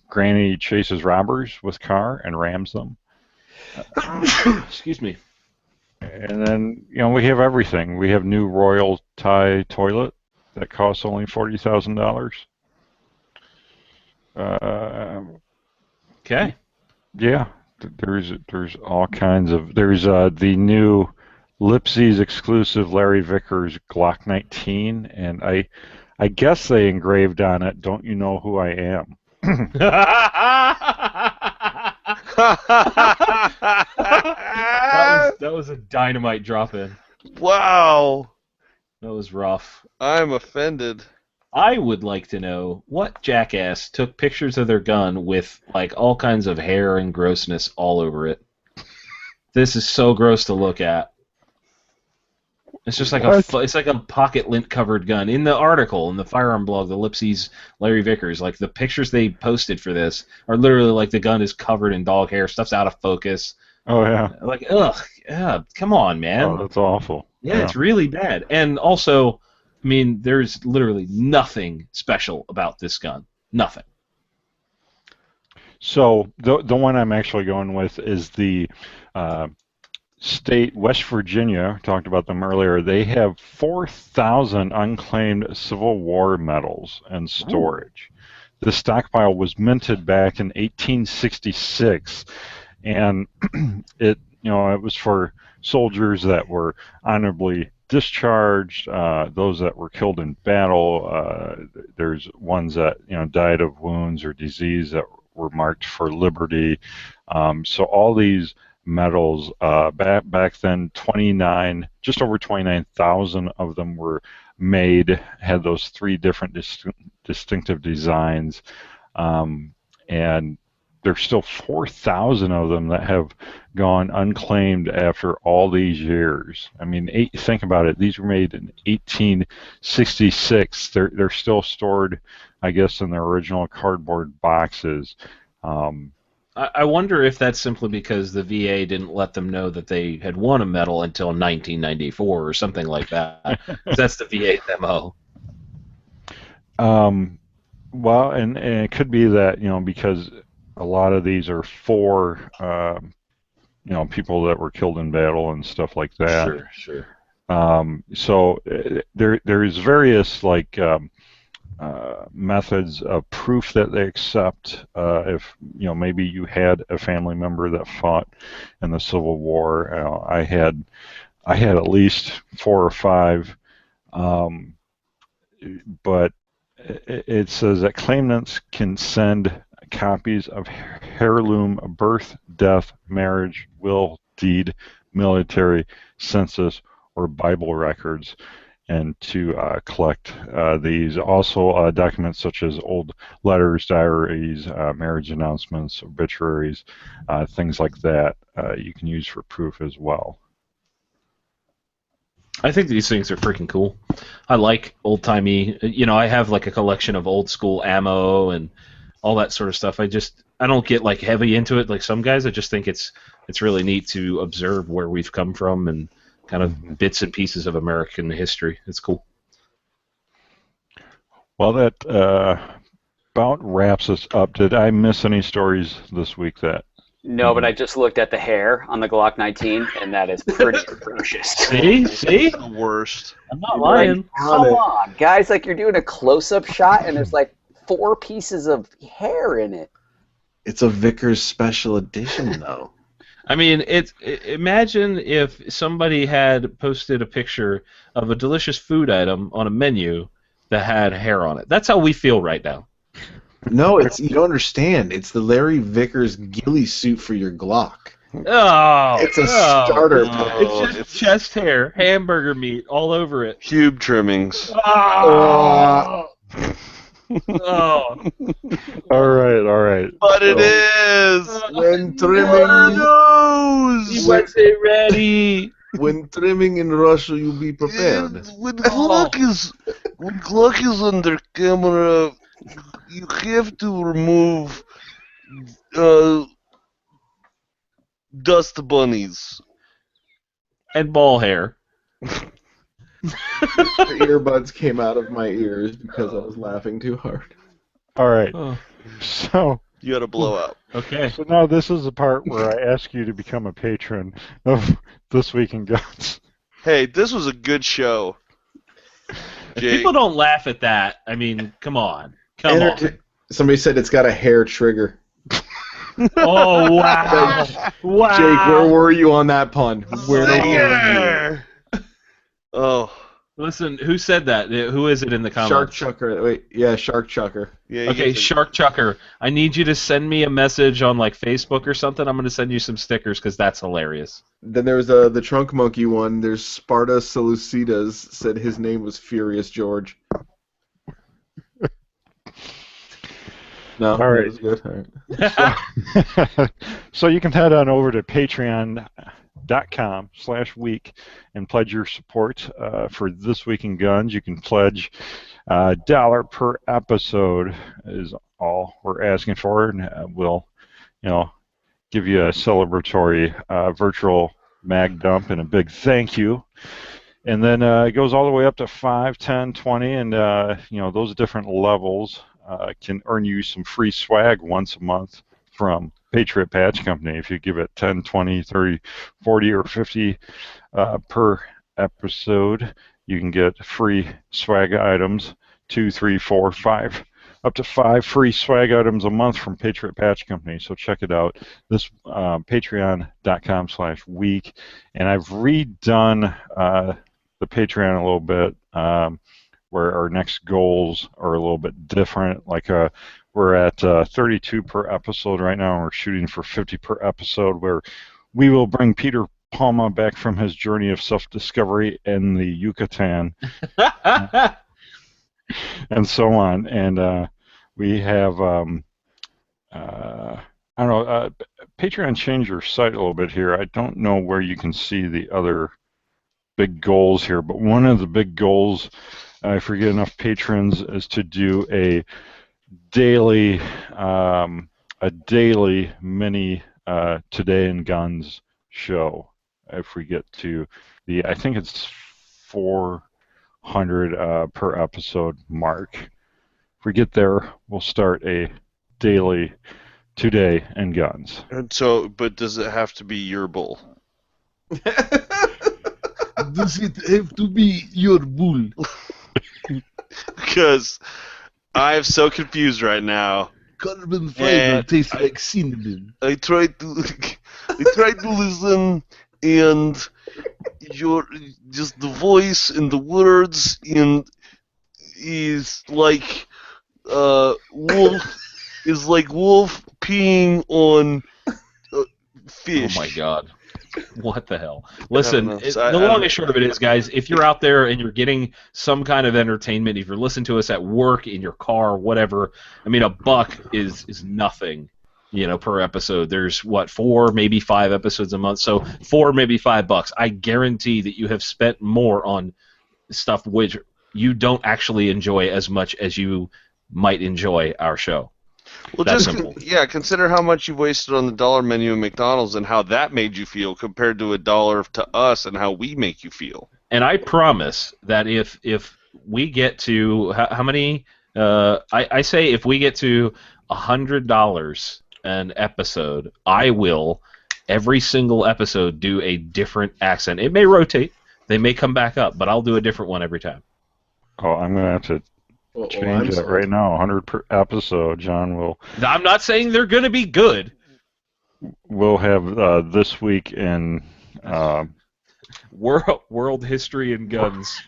Granny chases robbers with car and rams them.
Excuse me.
And then, you know, we have everything. We have new Royal Thai toilet that costs only $40,000.
Okay.
Yeah, there's all kinds of. There's the new Lipsy's exclusive Larry Vickers Glock 19, and I guess they engraved on it, "Don't you know who I am?"
That was a dynamite drop-in.
Wow.
That was rough.
I'm offended.
I would like to know what jackass took pictures of their gun with like all kinds of hair and grossness all over it. This is so gross to look at. It's just like it's like a pocket lint covered gun. In the article in the firearm blog, the Lipsy's Larry Vickers, like the pictures they posted for this are literally like the gun is covered in dog hair, stuff's out of focus.
Oh yeah.
Like come on, man.
Oh, that's awful.
Yeah, it's really bad. And also, I mean, there's literally nothing special about this gun. Nothing.
So the one I'm actually going with is the state, West Virginia, talked about them earlier. They have 4,000 unclaimed Civil War medals in storage. Ooh. The stockpile was minted back in 1866, and it was for soldiers that were honorably discharged, those that were killed in battle. There's ones that died of wounds or disease that were marked for liberty. So all these medals back then, just over 29,000 of them were made, had those three different distinctive designs, and there's still 4,000 of them that have gone unclaimed after all these years. I mean, think about it. These were made in 1866. They're still stored, I guess, in their original cardboard boxes.
I wonder if that's simply because the VA didn't let them know that they had won a medal until 1994 or something like that. That's the VA MO.
Well, and it could be that, because a lot of these are for, people that were killed in battle and stuff like that.
Sure.
So there's various, methods of proof that they accept. If maybe you had a family member that fought in the Civil War. I had at least 4 or 5, but it says that claimants can send copies of heirloom birth, death, marriage, will, deed, military, census, or Bible records, and to collect these. Also, documents such as old letters, diaries, marriage announcements, obituaries, things like that you can use for proof as well.
I think these things are freaking cool. I like old-timey, I have like a collection of old school ammo and all that sort of stuff. I don't get heavy into it like some guys. I just think it's really neat to observe where we've come from and kind of bits and pieces of American history. It's cool.
Well, that about wraps us up. Did I miss any stories this week that?
No, but I just looked at the hair on the Glock 19, and that is pretty atrocious.
See?
The worst.
I'm not lying.
Like, come on, guys! Like, you're doing a close-up shot, and there's like 4 pieces of hair in it.
It's a Vickers special edition, though.
I mean, imagine if somebody had posted a picture of a delicious food item on a menu that had hair on it. That's how we feel right now.
No, you don't understand. It's the Larry Vickers ghillie suit for your Glock.
Oh,
It's a starter pack.
It's just chest hair, hamburger meat all over it.
Cube trimmings.
Oh. Oh.
All right.
But it is.
When trimming,
He wasn't ready.
when trimming in Russia, you be prepared.
When Glock is under camera, you have to remove dust bunnies.
And ball hair.
The earbuds came out of my ears because I was laughing too hard.
All right.
Oh.
So
You got to blow up.
Okay.
So now this is the part where I ask you to become a patron of This Week in Guns.
Hey, this was a good show.
If
Jake.
people don't laugh at that, I mean, come on. Come on.
Somebody said it's got a hair trigger.
Oh, wow. Wow.
Jake, where were you on that pun? Where were you?
Oh.
Listen, who said that? Who is it in the comments?
Shark Chucker. Wait, yeah, Shark Chucker.
Yeah,
Okay, Shark Chucker, I need you to send me a message on like Facebook or something. I'm going to send you some stickers because that's hilarious.
Then there's the Trunk Monkey one. There's Sparta Seleucidas said his name was Furious George. No,
All right.
that was good. All right.
So you can head on over to patreon.com/week and pledge your support for This Week in Guns. You can pledge $1 per episode is all we're asking for, and we'll, give you a celebratory virtual mag dump and a big thank you. And then it goes all the way up to 5, 10, 20, and those different levels can earn you some free swag once a month from Patriot Patch Company. If you give it 10, 20, 30, 40, or 50 per episode, you can get free swag items, 2, 3, 4, 5, up to 5 free swag items a month from Patriot Patch Company. So check it out. This patreon.com/week. And I've redone the Patreon a little bit, where our next goals are a little bit different. Like we're at 32 per episode right now, and we're shooting for 50 per episode, where we will bring Peter Palma back from his journey of self-discovery in the Yucatan, and so on. And we have, Patreon changed your site a little bit here. I don't know where you can see the other big goals here, but one of the big goals, if we get enough patrons, is to do a daily mini Today in Guns show. If we get to I think it's 400 per episode mark. If we get there, we'll start a daily Today in Guns.
And so, but does it have to be your bull?
Does it have to be your bull?
Because I'm so confused right now.
Carbon fiber tastes like cinnamon.
I tried to listen, and just the voice and the words is like wolf peeing on fish.
Oh my God. What the hell? Listen,
the
long and short of it is, guys, if you're out there and you're getting some kind of entertainment, if you're listening to us at work, in your car, whatever, I mean, $1 is nothing, per episode. There's, 4, maybe 5 episodes a month, so 4, maybe $5. I guarantee that you have spent more on stuff which you don't actually enjoy as much as you might enjoy our show.
Well,
That's
just
simple.
consider how much you've wasted on the dollar menu at McDonald's and how that made you feel compared to $1 to us and how we make you feel.
And I promise that if we get to how many, I say if we get to $100 an episode, I will every single episode do a different accent. It may rotate, they may come back up, but I'll do a different one every time.
Oh, I'm gonna have to change that right now. 100 per episode. John will.
I'm not saying they're going to be good.
We'll have this week in
world history and guns.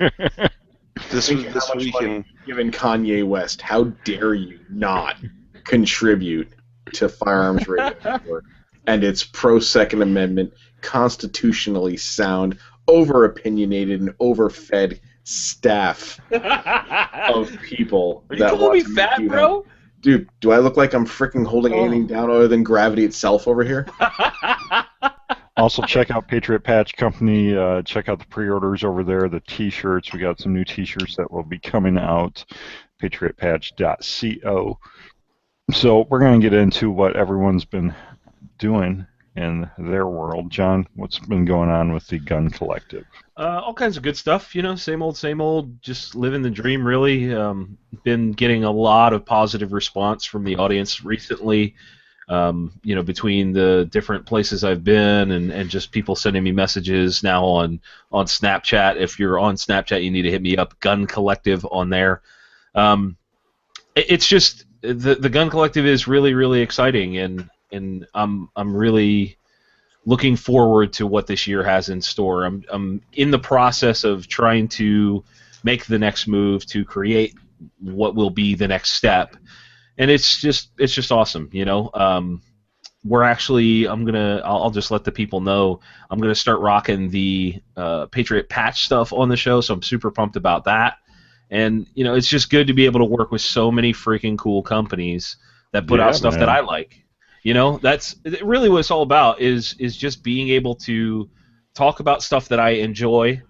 This week in
given Kanye West. How dare you not contribute to Firearms Radio Network and its pro-Second Amendment, constitutionally sound, over-opinionated, and overfed staff of people.
Are you calling me fat, bro?
Dude, do I look like I'm freaking holding anything down other than gravity itself over here?
Also, check out Patriot Patch Company. Check out the pre-orders over there, the T-shirts. We got some new T-shirts that will be coming out. PatriotPatch.co. So we're going to get into what everyone's been doing in their world. John, what's been going on with the Gun Collective?
All kinds of good stuff, same old, just living the dream, really. Been getting a lot of positive response from the audience recently, between the different places I've been and just people sending me messages now on Snapchat. If you're on Snapchat, you need to hit me up, Gun Collective on there. It's just, the Gun Collective is really, really exciting, and I'm really looking forward to what this year has in store. I'm in the process of trying to make the next move to create what will be the next step, and it's just awesome. We're actually I'll just let the people know I'm gonna start rocking the Patriot Patch stuff on the show, so I'm super pumped about that. And it's just good to be able to work with so many freaking cool companies that put out stuff that I like. That's really what it's all about, is just being able to talk about stuff that I enjoy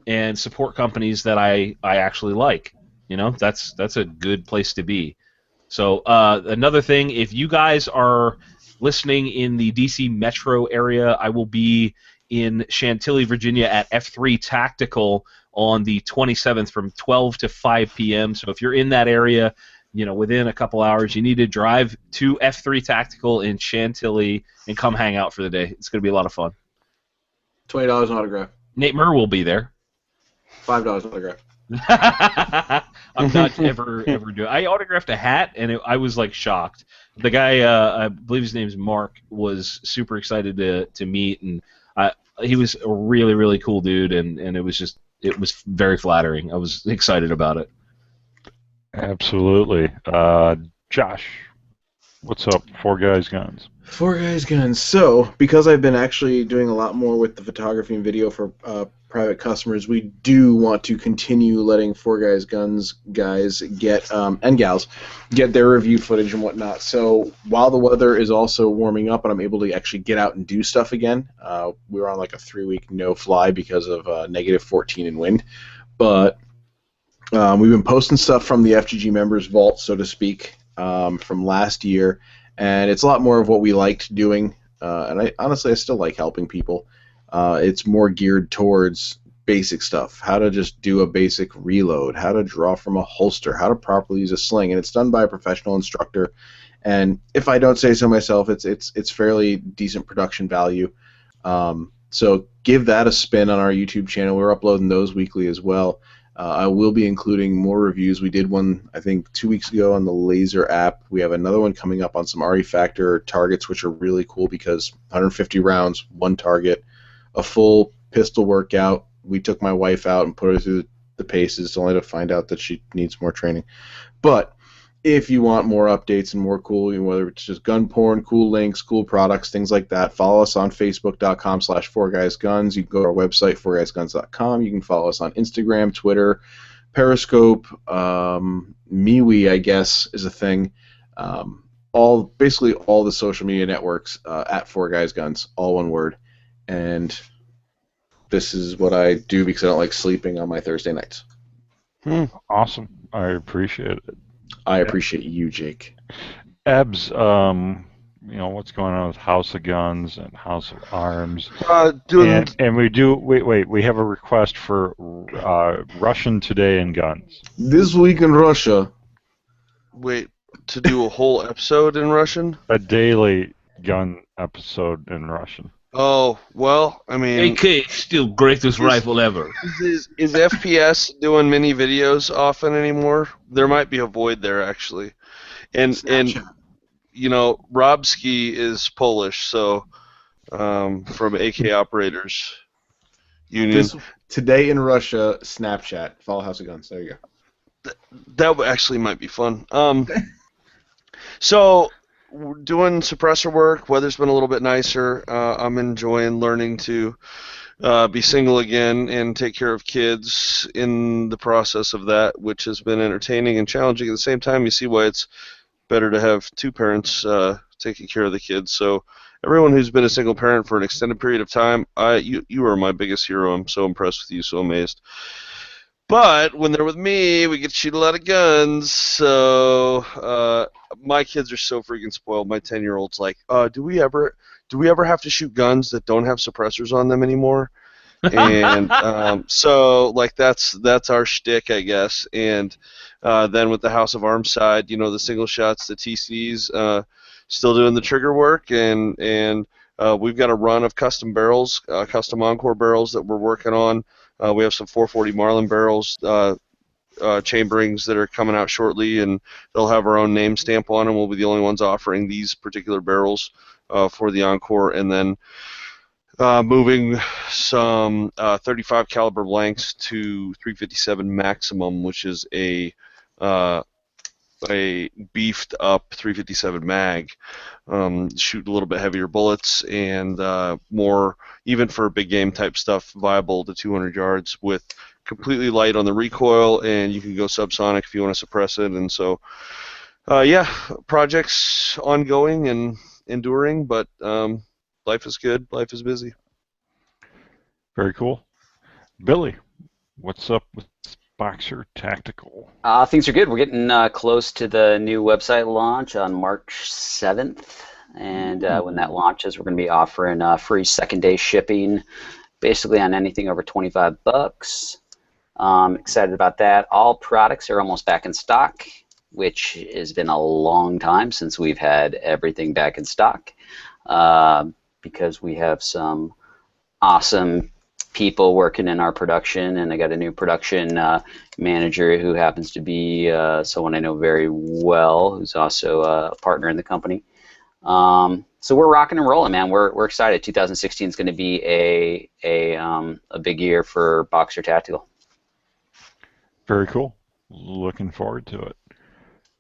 and support companies that I actually like. That's a good place to be. So another thing, if you guys are listening in the DC metro area, I will be in Chantilly, Virginia at F3 Tactical on the 27th from 12 to 5 p.m. So if you're in that area, within a couple hours, you need to drive to F3 Tactical in Chantilly and come hang out for the day. It's going to be a lot of fun.
$20 an autograph.
Nate Murr will be there.
$5 an autograph.
I'm not ever doing. I autographed a hat, and I was like shocked. The guy, I believe his name's Mark, was super excited to meet, and he was a really, really cool dude, and it was very flattering. I was excited about it.
Absolutely. Josh, what's up? Four Guys Guns.
Four Guys Guns. So, because I've been actually doing a lot more with the photography and video for private customers, we do want to continue letting Four Guys Guns guys get and gals get their review footage and whatnot. So, while the weather is also warming up and I'm able to actually get out and do stuff again, we were on like a 3-week no-fly because of -14 in wind, but we've been posting stuff from the FGG members' vault, so to speak, from last year, and it's a lot more of what we liked doing, and I still like helping people. It's more geared towards basic stuff, how to just do a basic reload, how to draw from a holster, how to properly use a sling, and it's done by a professional instructor, and if I don't say so myself, it's fairly decent production value. So give that a spin on our YouTube channel. We're uploading those weekly as well. I will be including more reviews. We did one, I think, 2 weeks ago on the laser app. We have another one coming up on some RE Factor targets, which are really cool because 150 rounds, one target, a full pistol workout. We took my wife out and put her through the paces only to find out that she needs more training. But if you want more updates and more cool, whether it's just gun porn, cool links, cool products, things like that, follow us on Facebook.com/4guysguns. You can go to our website, 4guysguns.com. You can follow us on Instagram, Twitter, Periscope, MeWe, I guess, is a thing. Basically all the social media networks at 4guysguns, all one word. And this is what I do because I don't like sleeping on my Thursday nights.
Awesome. I appreciate it.
I appreciate you, Jake.
Ebbs, what's going on with House of Guns and House of Arms. And we have a request for Russian Today and Guns.
This week in Russia.
Wait, to do a whole episode in Russian?
A daily gun episode in Russian.
Oh, well, I mean...
AK, still greatest rifle ever.
Is FPS doing mini videos often anymore? There might be a void there, actually. And Robski is Polish, so from AK Operators Union.
Today in Russia, Snapchat. Follow House of Guns. There you go.
That actually might be fun. So, we're doing suppressor work. Weather's been a little bit nicer. I'm enjoying learning to be single again and take care of kids in the process of that, which has been entertaining and challenging. At the same time, you see why it's better to have two parents taking care of the kids. So everyone who's been a single parent for an extended period of time, you are my biggest hero. I'm so impressed with you, so amazed. But when they're with me, we get to shoot a lot of guns. So my kids are so freaking spoiled. My 10-year-old's like, do we ever have to shoot guns that don't have suppressors on them anymore? And so like that's our shtick, I guess. And then with the House of Arms side, the single shots, the TCs, still doing the trigger work, and we've got a run of custom barrels, custom Encore barrels that we're working on. We have some 440 Marlin barrels, chamberings that are coming out shortly, and they'll have our own name stamp on them. We'll be the only ones offering these particular barrels for the Encore, and then moving some 35 caliber blanks to 357 Maximum, which is a beefed up 357 mag, shoot a little bit heavier bullets and more, even for big game type stuff, viable to 200 yards with completely light on the recoil, and you can go subsonic if you want to suppress it. And so projects ongoing and enduring, but life is good, life is busy.
Very cool. Billy, what's up with Boxer Tactical?
Things are good. We're getting close to the new website launch on March 7th. And when that launches, we're going to be offering free second-day shipping, basically on anything over $25. Excited about that. All products are almost back in stock, which has been a long time since we've had everything back in stock, because we have some awesome people working in our production, and I got a new production manager who happens to be someone I know very well, who's also a partner in the company. So we're rocking and rolling, man. We're excited. 2016 is going to be a big year for Boxer Tactical.
Very cool. Looking forward to it.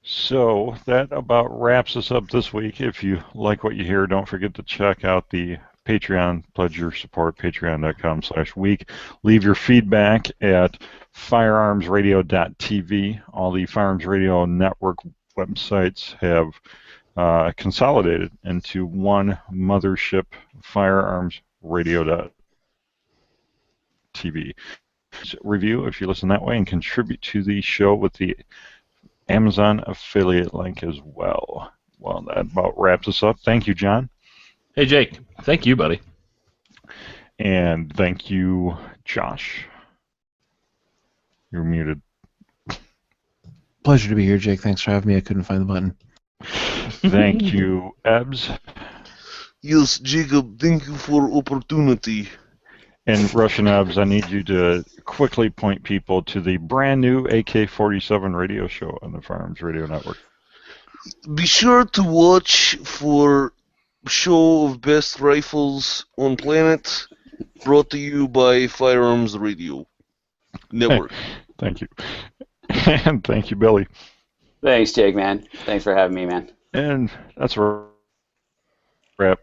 So that about wraps us up this week. If you like what you hear, don't forget to check out the Patreon. Pledge your support, patreon.com/week. Leave your feedback at firearmsradio.tv. All the Firearms Radio Network websites have consolidated into one mothership, firearmsradio.tv. Review if you listen that way, and contribute to the show with the Amazon affiliate link as well. Well, that about wraps us up. Thank you, John.
Hey, Jake. Thank you, buddy.
And thank you, Josh. You're muted.
Pleasure to be here, Jake. Thanks for having me. I couldn't find the button.
Thank you, Ebbs.
Yes, Jacob, thank you for opportunity.
And Russian Ebbs, I need you to quickly point people to the brand new AK-47 radio show on the Firearms Radio Network.
Be sure to watch for show of best rifles on planet, brought to you by Firearms Radio Network.
Thank you. And thank you, Billy.
Thanks, Jake, man. Thanks for having me, man.
And that's a wrap.